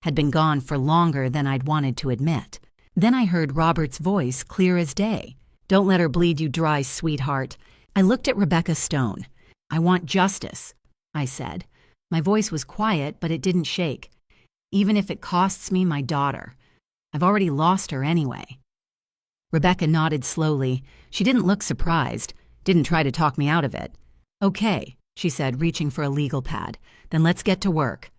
Speaker 1: Had been gone for longer than I'd wanted to admit. Then I heard Robert's voice clear as day. Don't let her bleed you dry, sweetheart. I looked at Rebecca Stone. I want justice, I said. My voice was quiet, but it didn't shake. Even if it costs me my daughter. I've already lost her anyway. Rebecca nodded slowly. She didn't look surprised. Didn't try to talk me out of it. Okay, she said, reaching for a legal pad. Then let's get to work.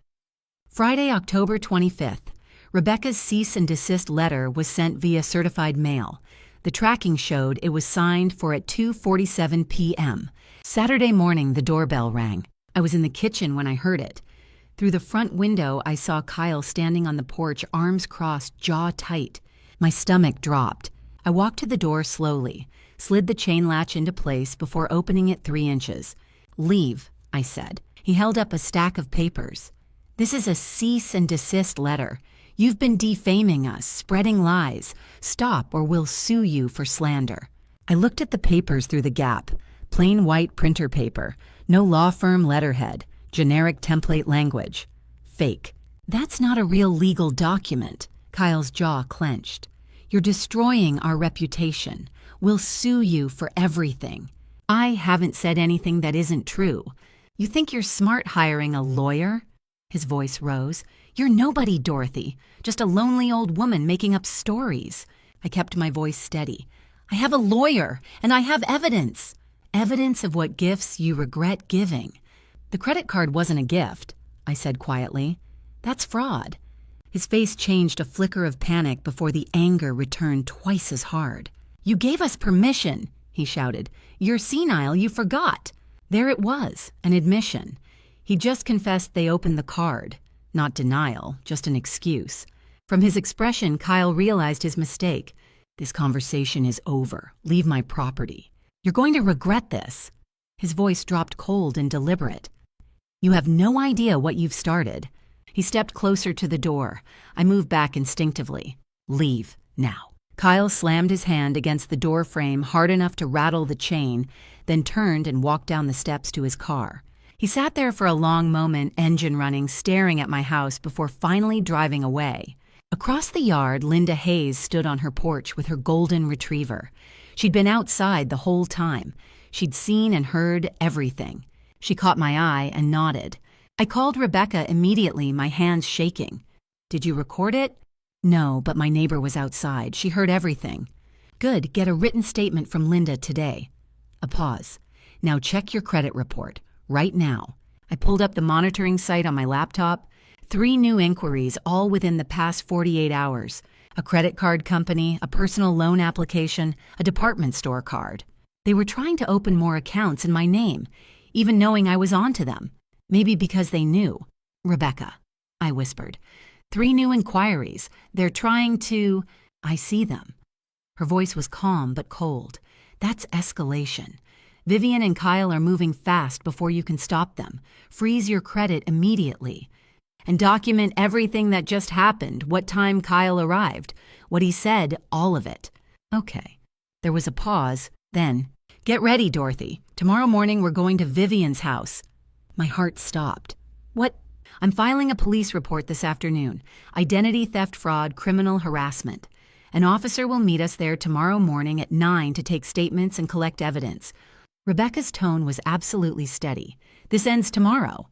Speaker 1: Friday, October 25th. Rebecca's cease and desist letter was sent via certified mail. The tracking showed it was signed for at 2:47 p.m. Saturday morning, the doorbell rang. I was in the kitchen when I heard it. Through the front window, I saw Kyle standing on the porch, arms crossed, jaw tight. My stomach dropped. I walked to the door slowly, slid the chain latch into place before opening it 3 inches. Leave, I said. He held up a stack of papers. This is a cease and desist letter. You've been defaming us, spreading lies. Stop or we'll sue you for slander. I looked at the papers through the gap. Plain white printer paper. No law firm letterhead. Generic template language. Fake. That's not a real legal document. Kyle's jaw clenched. You're destroying our reputation. We'll sue you for everything. I haven't said anything that isn't true. You think you're smart hiring a lawyer? His voice rose. You're nobody, Dorothy. Just a lonely old woman making up stories. I kept my voice steady. I have a lawyer, and I have evidence. Evidence of what gifts you regret giving. The credit card wasn't a gift, I said quietly. That's fraud. His face changed a flicker of panic before the anger returned twice as hard. You gave us permission, he shouted. You're senile, you forgot. There it was, an admission. He just confessed they opened the card. Not denial, just an excuse. From his expression, Kyle realized his mistake. This conversation is over. Leave my property. You're going to regret this. His voice dropped cold and deliberate. You have no idea what you've started. He stepped closer to the door. I moved back instinctively. Leave, now. Kyle slammed his hand against the door frame hard enough to rattle the chain, then turned and walked down the steps to his car. He sat there for a long moment, engine running, staring at my house before finally driving away. Across the yard, Linda Hayes stood on her porch with her golden retriever. She'd been outside the whole time. She'd seen and heard everything. She caught my eye and nodded. I called Rebecca immediately, my hands shaking. Did you record it? No, but my neighbor was outside. She heard everything. Good, get a written statement from Linda today. A pause. Now check your credit report. Right now. I pulled up the monitoring site on my laptop. 3 new inquiries, all within the past 48 hours. A credit card company, a personal loan application, a department store card. They were trying to open more accounts in my name. even knowing I was on to them. Maybe because they knew. Rebecca, I whispered. 3 new inquiries. They're trying to... I see them. Her voice was calm but cold. That's escalation. Vivian and Kyle are moving fast before you can stop them. Freeze your credit immediately. And document everything that just happened, what time Kyle arrived, what he said, all of it. Okay. There was a pause, then, get ready, Dorothy. Tomorrow morning we're going to Vivian's house. My heart stopped. What? I'm filing a police report this afternoon. Identity theft fraud, criminal harassment. An officer will meet us there tomorrow morning at 9 to take statements and collect evidence. Rebecca's tone was absolutely steady. This ends tomorrow.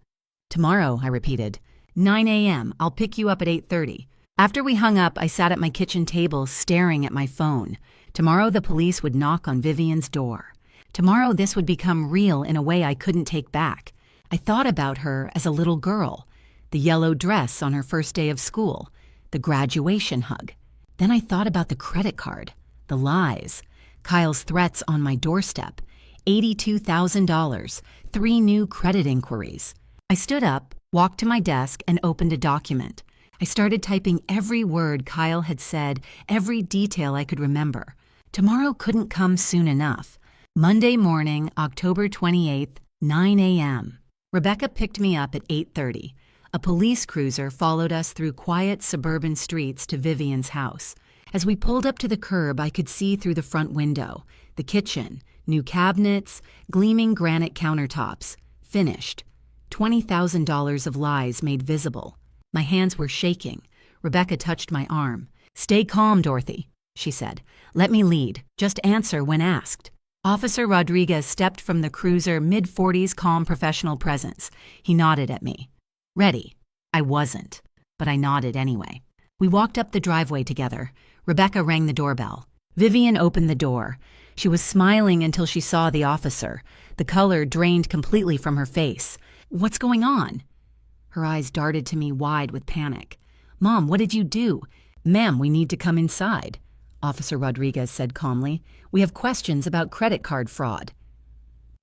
Speaker 1: Tomorrow, I repeated. 9 a.m. I'll pick you up at 8:30. After we hung up, I sat at my kitchen table staring at my phone. Tomorrow the police would knock on Vivian's door. Tomorrow this would become real in a way I couldn't take back. I thought about her as a little girl. The yellow dress on her first day of school. The graduation hug. Then I thought about the credit card. The lies. Kyle's threats on my doorstep. $82,000. 3 new credit inquiries. I stood up, walked to my desk, and opened a document. I started typing every word Kyle had said, every detail I could remember. Tomorrow couldn't come soon enough. Monday morning, October 28th, 9 a.m. Rebecca picked me up at 8:30. A police cruiser followed us through quiet suburban streets to Vivian's house. As we pulled up to the curb, I could see through the front window. The kitchen, new cabinets, gleaming granite countertops. Finished. $20,000 of lies made visible. My hands were shaking. Rebecca touched my arm. Stay calm, Dorothy, she said. Let me lead. Just answer when asked. Officer Rodriguez stepped from the cruiser, mid-40s, calm professional presence. He nodded at me. Ready. I wasn't, but I nodded anyway. We walked up the driveway together. Rebecca rang the doorbell. Vivian opened the door. She was smiling until she saw the officer. The color drained completely from her face. What's going on? Her eyes darted to me wide with panic. Mom, what did you do? Ma'am, we need to come inside, Officer Rodriguez said calmly. We have questions about credit card fraud.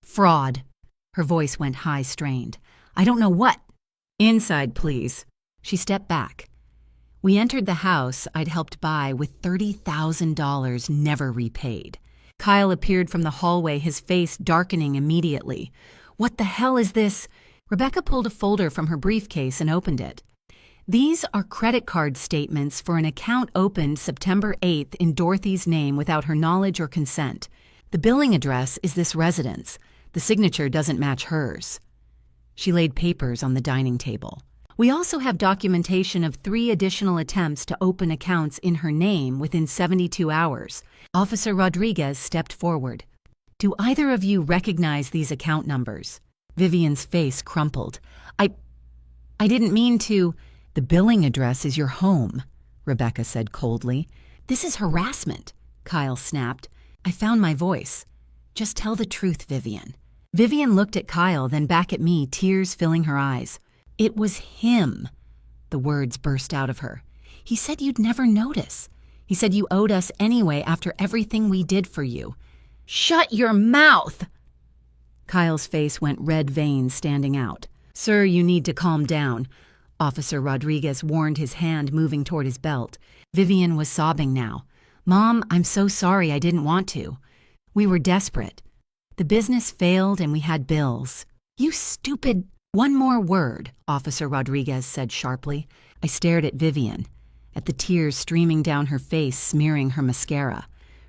Speaker 1: Fraud. Her voice went high-strained. I don't know what. Inside, please. She stepped back. We entered the house I'd helped buy with $30,000 never repaid. Kyle appeared from the hallway, his face darkening immediately. What the hell is this? Rebecca pulled a folder from her briefcase and opened it. These are credit card statements for an account opened September 8th in Dorothy's name without her knowledge or consent. The billing address is this residence. The signature doesn't match hers. She laid papers on the dining table. We also have documentation of 3 additional attempts to open accounts in her name within 72 hours. Officer Rodriguez stepped forward. Do either of you recognize these account numbers? Vivian's face crumpled. I didn't mean to. The billing address is your home, Rebecca said coldly. This is harassment, Kyle snapped. I found my voice. Just tell the truth, Vivian. Vivian looked at Kyle, then back at me, tears filling her eyes. It was him. The words burst out of her. He said you'd never notice. He said you owed us anyway after everything we did for you. Shut your mouth! Kyle's face went red, veins standing out. Sir, you need to calm down. Officer Rodriguez warned, his hand moving toward his belt. Vivian was sobbing now. Mom, I'm so sorry, I didn't want to. We were desperate. The business failed and we had bills. You stupid... One more word, Officer Rodriguez said sharply. I stared at Vivian, at the tears streaming down her face, smearing her mascara.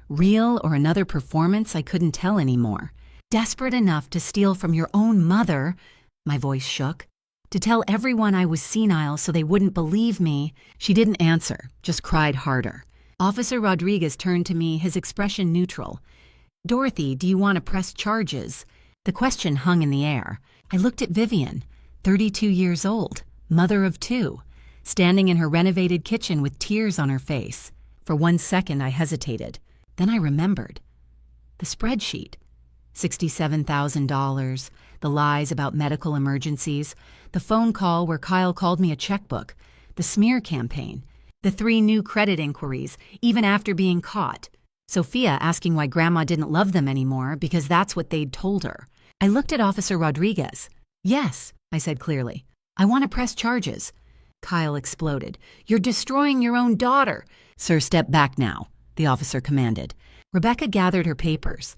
Speaker 1: Real or another performance, I couldn't tell anymore. Desperate enough to steal from your own mother, my voice shook, to tell everyone I was senile so they wouldn't believe me. She didn't answer, just cried harder. Officer Rodriguez turned to me, his expression neutral. Dorothy, do you want to press charges? The question hung in the air. I looked at Vivian, 32 years old, mother of 2, standing in her renovated kitchen with tears on her face. For 1 second, I hesitated. Then I remembered. The spreadsheet. $67,000, the lies about medical emergencies, the phone call where Kyle called me a checkbook, the smear campaign, the 3 new credit inquiries, even after being caught. Sophia asking why Grandma didn't love them anymore because that's what they'd told her. I looked at Officer Rodriguez. Yes, I said clearly. I want to press charges. Kyle exploded. You're destroying your own daughter. Sir, step back now, the officer commanded. Rebecca gathered her papers.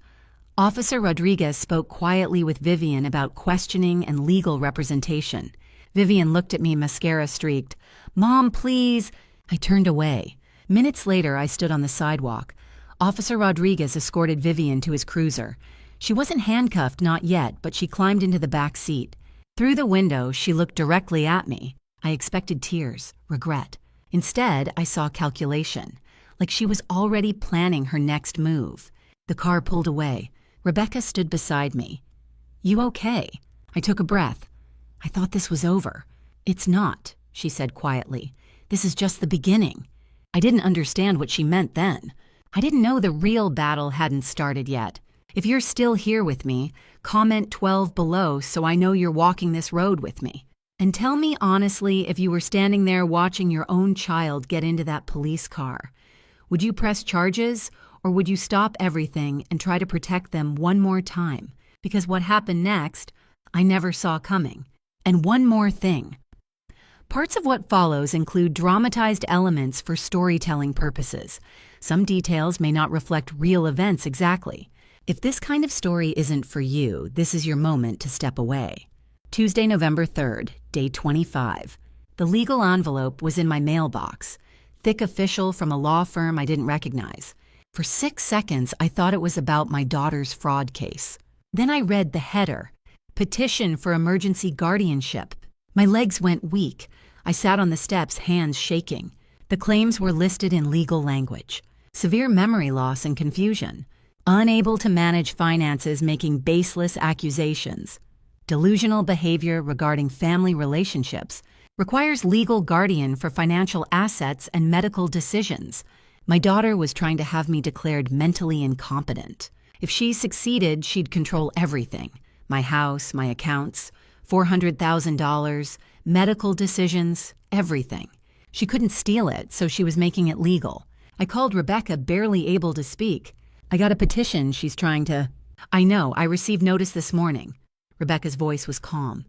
Speaker 1: Officer Rodriguez spoke quietly with Vivian about questioning and legal representation. Vivian looked at me, mascara streaked. Mom, please. I turned away. Minutes later, I stood on the sidewalk. Officer Rodriguez escorted Vivian to his cruiser. She wasn't handcuffed, not yet, but she climbed into the back seat. Through the window, she looked directly at me. I expected tears, regret. Instead, I saw calculation, like she was already planning her next move. The car pulled away. Rebecca stood beside me. You okay? I took a breath. I thought this was over. It's not, she said quietly. This is just the beginning. I didn't understand what she meant then. I didn't know the real battle hadn't started yet. If you're still here with me, comment 12 below so I know you're walking this road with me. And tell me honestly if you were standing there watching your own child get into that police car. Would you press charges, or would you stop everything and try to protect them one more time? Because what happened next, I never saw coming. And one more thing. Parts of what follows include dramatized elements for storytelling purposes. Some details may not reflect real events exactly. If this kind of story isn't for you, this is your moment to step away. Tuesday, November 3rd, day 25. The legal envelope was in my mailbox. Thick official from a law firm I didn't recognize. For 6 seconds, I thought it was about my daughter's fraud case. Then I read the header, Petition for Emergency Guardianship. My legs went weak. I sat on the steps, hands shaking. The claims were listed in legal language. Severe memory loss and confusion. Unable to manage finances, making baseless accusations. Delusional behavior regarding family relationships. Requires legal guardian for financial assets and medical decisions. My daughter was trying to have me declared mentally incompetent. If she succeeded, she'd control everything. My house, my accounts, $400,000, medical decisions, everything. She couldn't steal it, so she was making it legal. I called Rebecca, barely able to speak. I got a petition she's trying to... I know, I received notice this morning. Rebecca's voice was calm.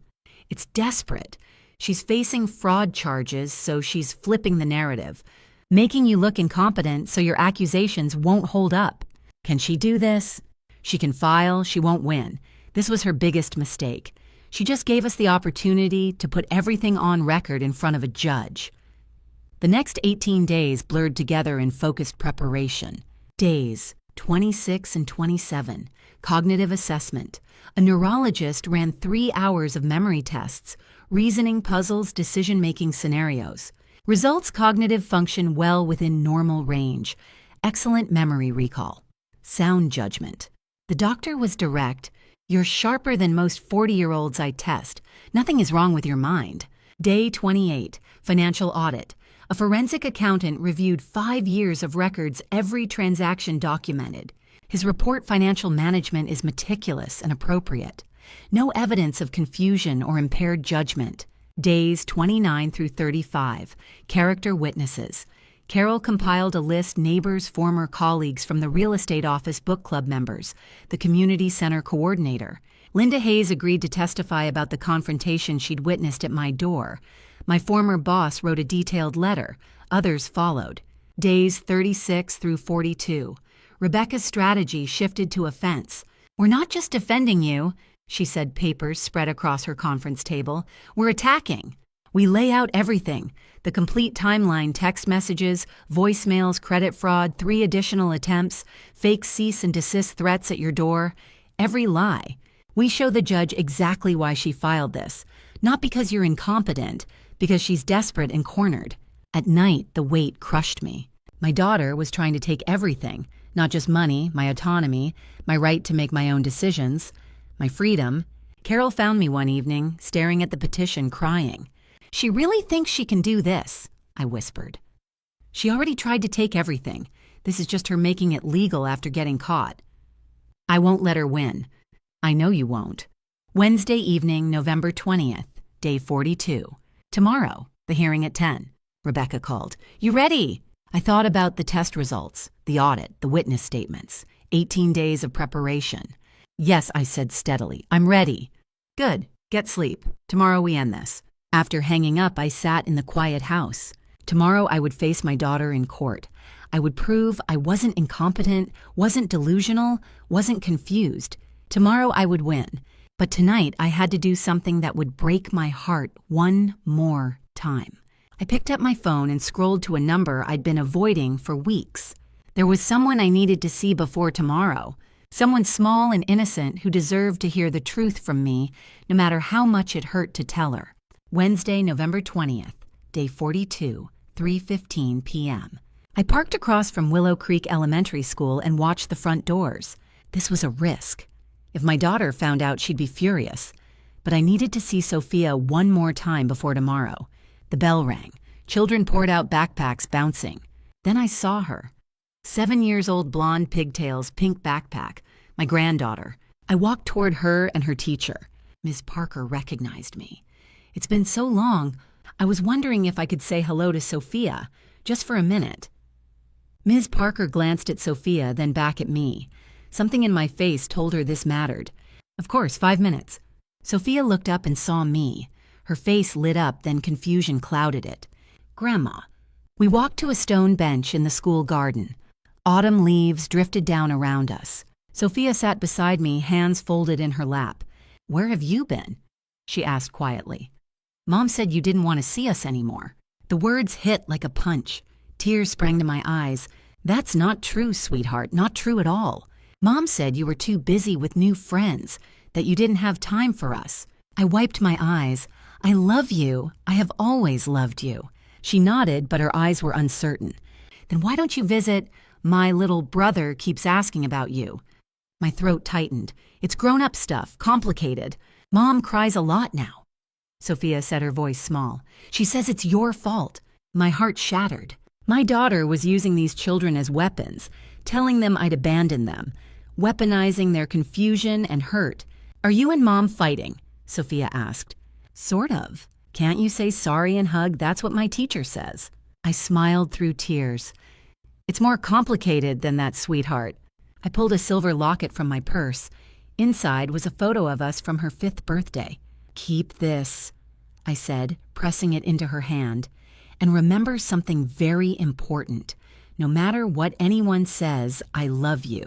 Speaker 1: It's desperate. She's facing fraud charges, so she's flipping the narrative. Making you look incompetent so your accusations won't hold up. Can she do this? She can file, she won't win. This was her biggest mistake. She just gave us the opportunity to put everything on record in front of a judge. The next 18 days blurred together in focused preparation. Days 26 and 27, cognitive assessment. A neurologist ran 3 hours of memory tests, reasoning puzzles, decision-making scenarios. Results: cognitive function well within normal range. Excellent memory recall. Sound judgment. The doctor was direct. You're sharper than most 40-year-olds I test. Nothing is wrong with your mind. Day 28, financial audit. A forensic accountant reviewed 5 years of records, every transaction documented. His report: financial management is meticulous and appropriate. No evidence of confusion or impaired judgment. Days 29 through 35, character witnesses. Carol compiled a list: neighbors, former colleagues from the real estate office, book club members, the community center coordinator. Linda Hayes agreed to testify about the confrontation she'd witnessed at my door. My former boss wrote a detailed letter. Others followed. Days 36 through 42. Rebecca's strategy shifted to offense. We're not just defending you, she said, papers spread across her conference table. We're attacking. We lay out everything. The complete timeline: text messages, voicemails, credit fraud, 3 additional attempts, fake cease and desist threats at your door. Every lie. We show the judge exactly why she filed this. Not because you're incompetent, because she's desperate and cornered. At night, the weight crushed me. My daughter was trying to take everything, not just money, my autonomy, my right to make my own decisions, my freedom. Carol found me one evening, staring at the petition, crying. She really thinks she can do this, I whispered. She already tried to take everything. This is just her making it legal after getting caught. I won't let her win. I know you won't. Wednesday evening, November 20th, day 42. Tomorrow, the hearing at 10. Rebecca called. You ready? I thought about the test results, the audit, the witness statements, 18 days of preparation. Yes, I said steadily. I'm ready. Good. Get sleep. Tomorrow we end this. After hanging up, I sat in the quiet house. Tomorrow I would face my daughter in court. I would prove I wasn't incompetent, wasn't delusional, wasn't confused. Tomorrow I would win. But tonight I had to do something that would break my heart one more time. I picked up my phone and scrolled to a number I'd been avoiding for weeks. There was someone I needed to see before tomorrow. Someone small and innocent who deserved to hear the truth from me, no matter how much it hurt to tell her. Wednesday, November 20th, day 42, 3:15 p.m. I parked across from Willow Creek Elementary School and watched the front doors. This was a risk. If my daughter found out, she'd be furious. But I needed to see Sophia one more time before tomorrow. The bell rang. Children poured out backpacks bouncing. Then I saw her. 7 years old, blonde pigtails, pink backpack. My granddaughter. I walked toward her and her teacher. Ms. Parker recognized me. It's been so long, I was wondering if I could say hello to Sophia, just for a minute. Ms. Parker glanced at Sophia, then back at me. Something in my face told her this mattered. Of course, 5 minutes. Sophia looked up and saw me. Her face lit up, then confusion clouded it. Grandma. We walked to a stone bench in the school garden. Autumn leaves drifted down around us. Sophia sat beside me, hands folded in her lap. Where have you been? She asked quietly. Mom said you didn't want to see us anymore. The words hit like a punch. Tears sprang to my eyes. That's not true, sweetheart, not true at all. Mom said you were too busy with new friends, that you didn't have time for us. I wiped my eyes. I love you. I have always loved you. She nodded, but her eyes were uncertain. Then why don't you visit? My little brother keeps asking about you. My throat tightened. It's grown-up stuff, complicated. Mom cries a lot now. Sophia said, her voice small. She says it's your fault. My heart shattered. My daughter was using these children as weapons, telling them I'd abandoned them, weaponizing their confusion and hurt. Are you and Mom fighting? Sophia asked. Sort of. Can't you say sorry and hug? That's what my teacher says. I smiled through tears. It's more complicated than that, sweetheart. I pulled a silver locket from my purse. Inside was a photo of us from her 5th birthday. Keep this, I said, pressing it into her hand. And remember something very important. No matter what anyone says, I love you.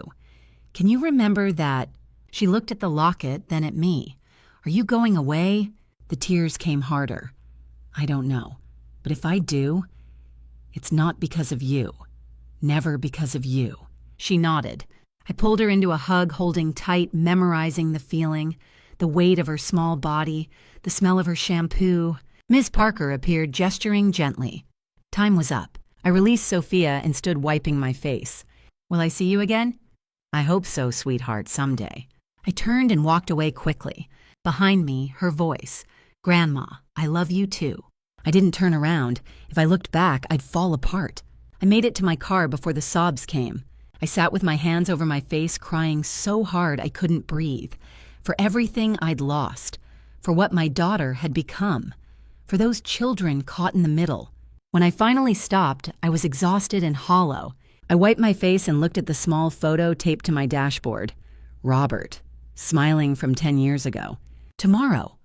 Speaker 1: Can you remember that? She looked at the locket, then at me. Are you going away? The tears came harder. I don't know. But if I do, it's not because of you. Never because of you. She nodded. I pulled her into a hug, holding tight, memorizing the feeling, the weight of her small body, the smell of her shampoo. Ms. Parker appeared, gesturing gently. Time was up. I released Sophia and stood wiping my face. Will I see you again? I hope so, sweetheart, someday. I turned and walked away quickly. Behind me, her voice. Grandma, I love you too. I didn't turn around. If I looked back, I'd fall apart. I made it to my car before the sobs came. I sat with my hands over my face, crying so hard I couldn't breathe. For everything I'd lost. For what my daughter had become. For those children caught in the middle. When I finally stopped, I was exhausted and hollow. I wiped my face and looked at the small photo taped to my dashboard. Robert, smiling from 10 years ago. Tomorrow,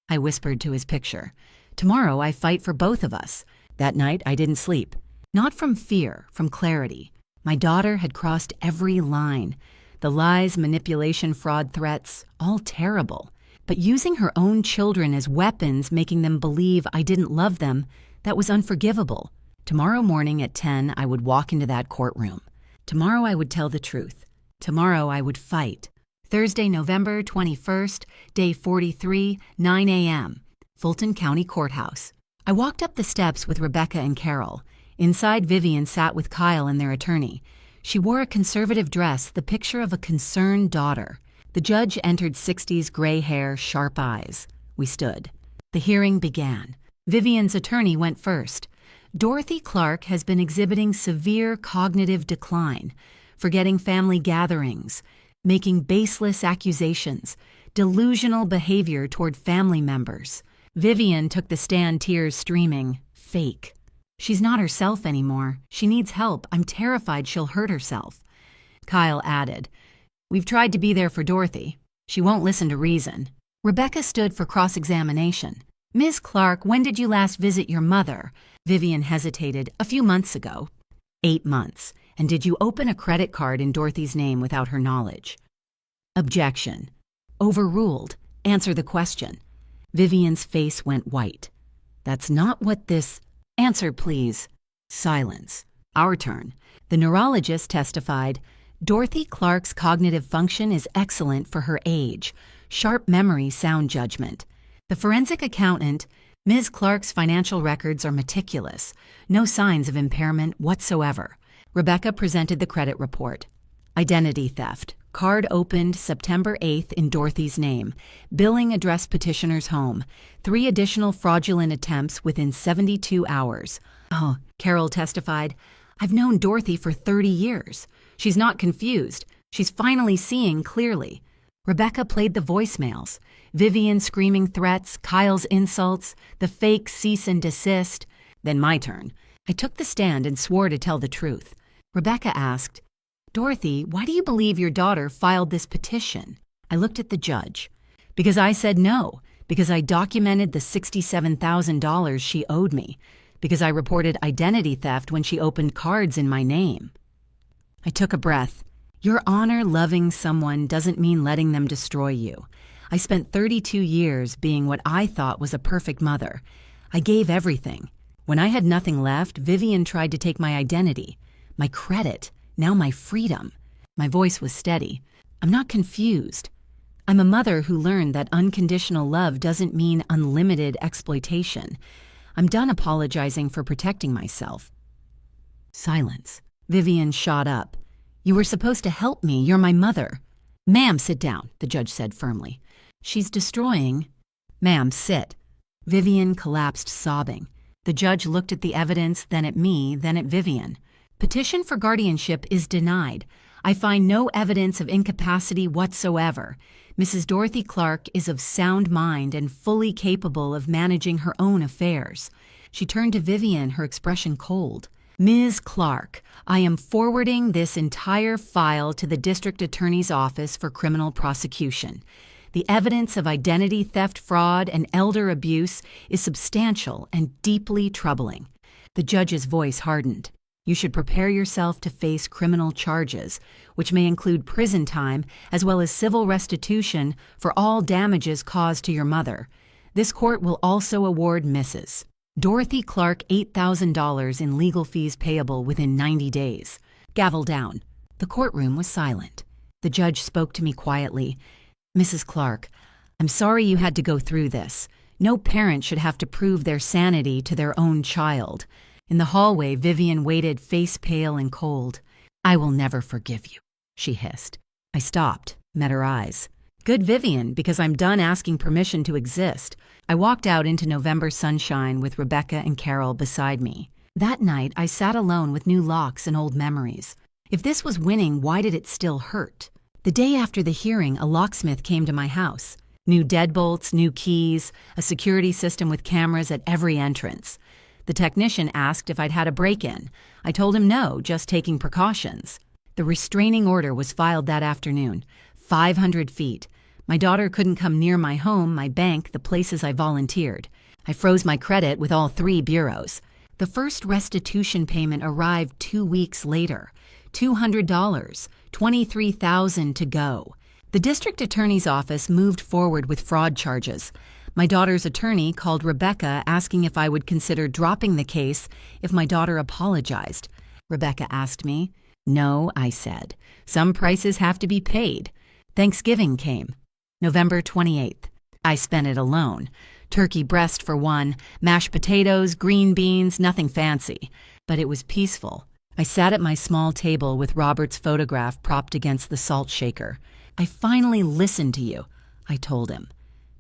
Speaker 1: I whispered to his picture. Tomorrow I fight for both of us. That night I didn't sleep. Not from fear, from clarity. My daughter had crossed every line. The lies, manipulation, fraud, threats, all terrible. But using her own children as weapons, making them believe I didn't love them, that was unforgivable. Tomorrow morning at 10, I would walk into that courtroom. Tomorrow I would tell the truth. Tomorrow I would fight. Thursday, November 21st, day 43, 9 a.m., Fulton County Courthouse. I walked up the steps with Rebecca and Carol. Inside, Vivian sat with Kyle and their attorney. She wore a conservative dress, the picture of a concerned daughter. The judge entered 60s, gray hair, sharp eyes. We stood. The hearing began. Vivian's attorney went first. Dorothy Clark has been exhibiting severe cognitive decline, forgetting family gatherings, making baseless accusations, delusional behavior toward family members. Vivian took the stand, tears streaming. Fake. She's not herself anymore. She needs help. I'm terrified she'll hurt herself. Kyle added, We've tried to be there for Dorothy. She won't listen to reason. Rebecca stood for cross-examination. Ms. Clark, when did you last visit your mother? Vivian hesitated. A few months ago. 8 months. And did you open a credit card in Dorothy's name without her knowledge? Objection. Overruled. Answer the question. Vivian's face went white. That's not what this... Answer, please. Silence. Our turn. The neurologist testified, Dorothy Clark's cognitive function is excellent for her age. Sharp memory, sound judgment. The forensic accountant, Ms. Clark's financial records are meticulous. No signs of impairment whatsoever. Rebecca presented the credit report. Identity theft. Card opened September 8th in Dorothy's name. Billing address petitioner's home. 3 additional fraudulent attempts within 72 hours. Oh, Carol testified, I've known Dorothy for 30 years. She's not confused. She's finally seeing clearly. Rebecca played the voicemails. Vivian screaming threats, Kyle's insults, the fake cease and desist. Then my turn. I took the stand and swore to tell the truth. Rebecca asked, Dorothy, why do you believe your daughter filed this petition? I looked at the judge. Because I said no. Because I documented the $67,000 she owed me. Because I reported identity theft when she opened cards in my name. I took a breath. Your honor loving someone doesn't mean letting them destroy you. I spent 32 years being what I thought was a perfect mother. I gave everything. When I had nothing left, Vivian tried to take my identity, my credit, now my freedom. My voice was steady. I'm not confused. I'm a mother who learned that unconditional love doesn't mean unlimited exploitation. I'm done apologizing for protecting myself. Silence. Vivian shot up. You were supposed to help me. You're my mother. Ma'am, sit down, the judge said firmly. She's destroying. Ma'am, sit. Vivian collapsed sobbing. The judge looked at the evidence, then at me, then at Vivian. Petition for guardianship is denied. I find no evidence of incapacity whatsoever. Mrs. Dorothy Clark is of sound mind and fully capable of managing her own affairs. She turned to Vivian, her expression cold. Ms. Clark, I am forwarding this entire file to the District Attorney's Office for criminal prosecution. The evidence of identity theft, fraud, and elder abuse is substantial and deeply troubling. The judge's voice hardened. You should prepare yourself to face criminal charges, which may include prison time as well as civil restitution for all damages caused to your mother. This court will also award Mrs. Dorothy Clark $8,000 in legal fees payable within 90 days. Gavel down. The courtroom was silent. The judge spoke to me quietly. Mrs. Clark, I'm sorry you had to go through this. No parent should have to prove their sanity to their own child. In the hallway, Vivian waited, face pale and cold. I will never forgive you, she hissed. I stopped, met her eyes. Good Vivian, because I'm done asking permission to exist. I walked out into November sunshine with Rebecca and Carol beside me. That night, I sat alone with new locks and old memories. If this was winning, why did it still hurt? The day after the hearing, a locksmith came to my house. New deadbolts, new keys, a security system with cameras at every entrance. The technician asked if I'd had a break-in. I told him no, just taking precautions. The restraining order was filed that afternoon. 500 feet. My daughter couldn't come near my home, my bank, the places I volunteered. I froze my credit with all 3 bureaus. The first restitution payment arrived 2 weeks later. $200, $23,000 to go. The district attorney's office moved forward with fraud charges. My daughter's attorney called Rebecca asking if I would consider dropping the case if my daughter apologized. Rebecca asked me. No, I said. Some prices have to be paid. Thanksgiving came. November 28th. I spent it alone. Turkey breast for one, mashed potatoes, green beans, nothing fancy. But it was peaceful. I sat at my small table with Robert's photograph propped against the salt shaker. I finally listened to you, I told him.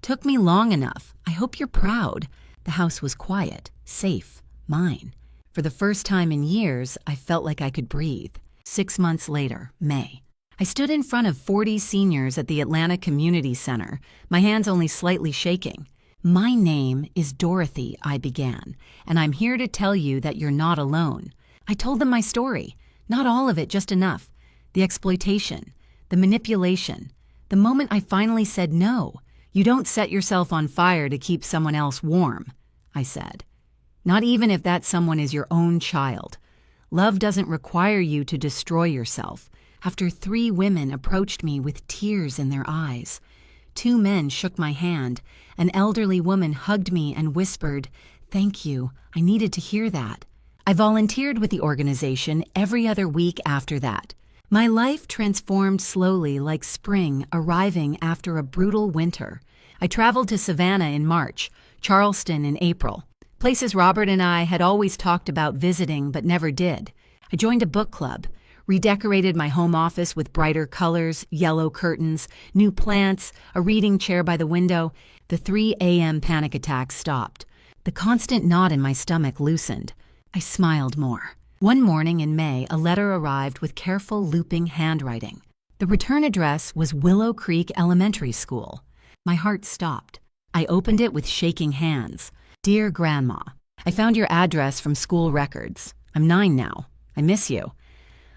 Speaker 1: Took me long enough. I hope you're proud. The house was quiet, safe, mine. For the first time in years, I felt like I could breathe. 6 months later, May. I stood in front of 40 seniors at the Atlanta Community Center, my hands only slightly shaking. My name is Dorothy, I began, and I'm here to tell you that you're not alone. I told them my story. Not all of it, just enough. The exploitation, the manipulation, the moment I finally said no. You don't set yourself on fire to keep someone else warm, I said. Not even if that someone is your own child. Love doesn't require you to destroy yourself. After 3 women approached me with tears in their eyes. 2 men shook my hand. An elderly woman hugged me and whispered, "Thank you, I needed to hear that." I volunteered with the organization every other week after that. My life transformed slowly like spring arriving after a brutal winter. I traveled to Savannah in March, Charleston in April. Places Robert and I had always talked about visiting but never did. I joined a book club, redecorated my home office with brighter colors, yellow curtains, new plants, a reading chair by the window. The 3 a.m. panic attacks stopped. The constant knot in my stomach loosened. I smiled more. One morning in May, a letter arrived with careful looping handwriting. The return address was Willow Creek Elementary School. My heart stopped. I opened it with shaking hands. "Dear Grandma, I found your address from school records. I'm 9 now. I miss you.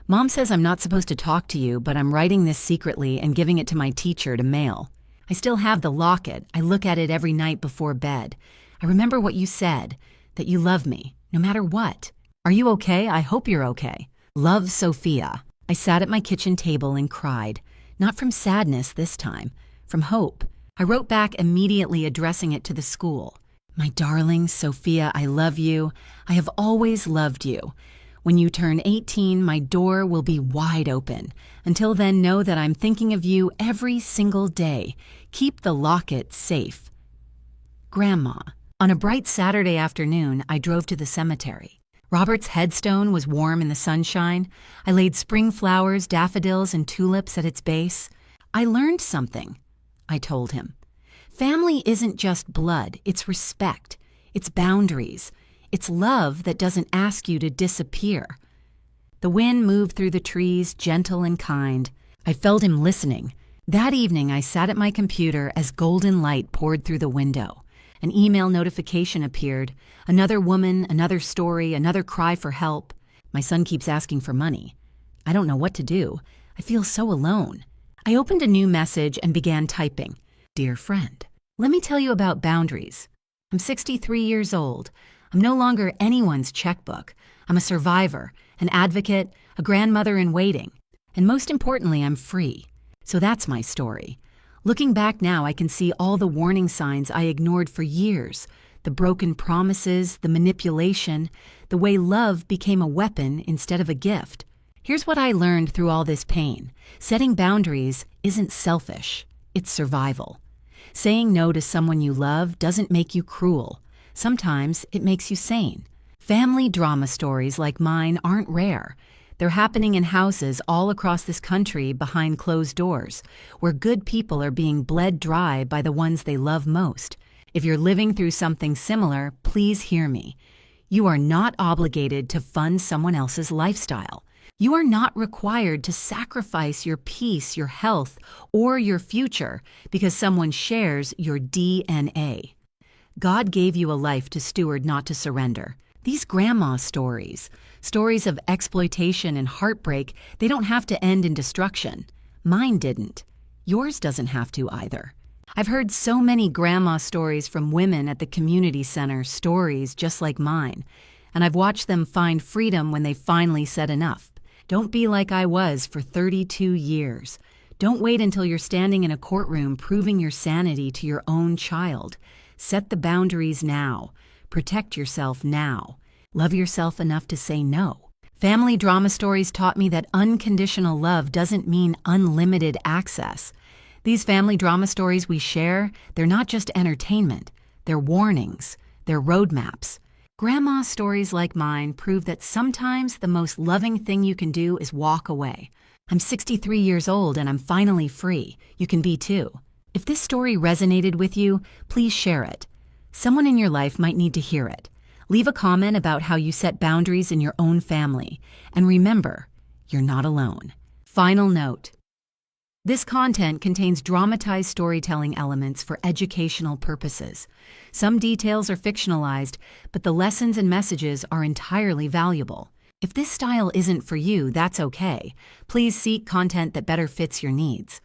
Speaker 1: Mom says I'm not supposed to talk to you, but I'm writing this secretly and giving it to my teacher to mail. I still have the locket. I look at it every night before bed. I remember what you said, that you love me, no matter what. Are you okay? I hope you're okay. Love, Sophia." I sat at my kitchen table and cried, not from sadness this time, from hope. I wrote back immediately addressing it to the school. "My darling Sophia, I love you. I have always loved you. When you turn 18, my door will be wide open. Until then, know that I'm thinking of you every single day. Keep the locket safe. Grandma." On a bright Saturday afternoon, I drove to the cemetery. Robert's headstone was warm in the sunshine. I laid spring flowers, daffodils, and tulips at its base. "I learned something," I told him. "Family isn't just blood, it's respect. It's boundaries. It's love that doesn't ask you to disappear." The wind moved through the trees, gentle and kind. I felt him listening. That evening, I sat at my computer as golden light poured through the window. An email notification appeared. Another woman, another story, another cry for help. My son keeps asking for money. I don't know what to do. I feel so alone. I opened a new message and began typing. "Dear friend, let me tell you about boundaries. I'm 63 years old. I'm no longer anyone's checkbook. I'm a survivor, an advocate, a grandmother in waiting. And most importantly, I'm free. So that's my story. Looking back now, I can see all the warning signs I ignored for years, the broken promises, the manipulation, the way love became a weapon instead of a gift. Here's what I learned through all this pain. Setting boundaries isn't selfish, it's survival. Saying no to someone you love doesn't make you cruel. Sometimes it makes you sane. Family drama stories like mine aren't rare. They're happening in houses all across this country behind closed doors, where good people are being bled dry by the ones they love most. If you're living through something similar, please hear me. You are not obligated to fund someone else's lifestyle. You are not required to sacrifice your peace, your health, or your future because someone shares your DNA. God gave you a life to steward, not to surrender. These grandma stories of exploitation and heartbreak, they don't have to end in destruction. Mine didn't. Yours doesn't have to either. I've heard so many grandma stories from women at the community center, stories just like mine, and I've watched them find freedom when they finally said enough. Don't be like I was for 32 years. Don't wait until you're standing in a courtroom proving your sanity to your own child. Set the boundaries now. Protect yourself now. Love yourself enough to say no. Family drama stories taught me that unconditional love doesn't mean unlimited access. These family drama stories we share, they're not just entertainment. They're warnings. They're roadmaps. Grandma stories like mine prove that sometimes the most loving thing you can do is walk away. I'm 63 years old and I'm finally free. You can be too. If this story resonated with you, please share it. Someone in your life might need to hear it. Leave a comment about how you set boundaries in your own family. And remember, you're not alone. Final note. This content contains dramatized storytelling elements for educational purposes. Some details are fictionalized, but the lessons and messages are entirely valuable. If this style isn't for you, that's okay. Please seek content that better fits your needs.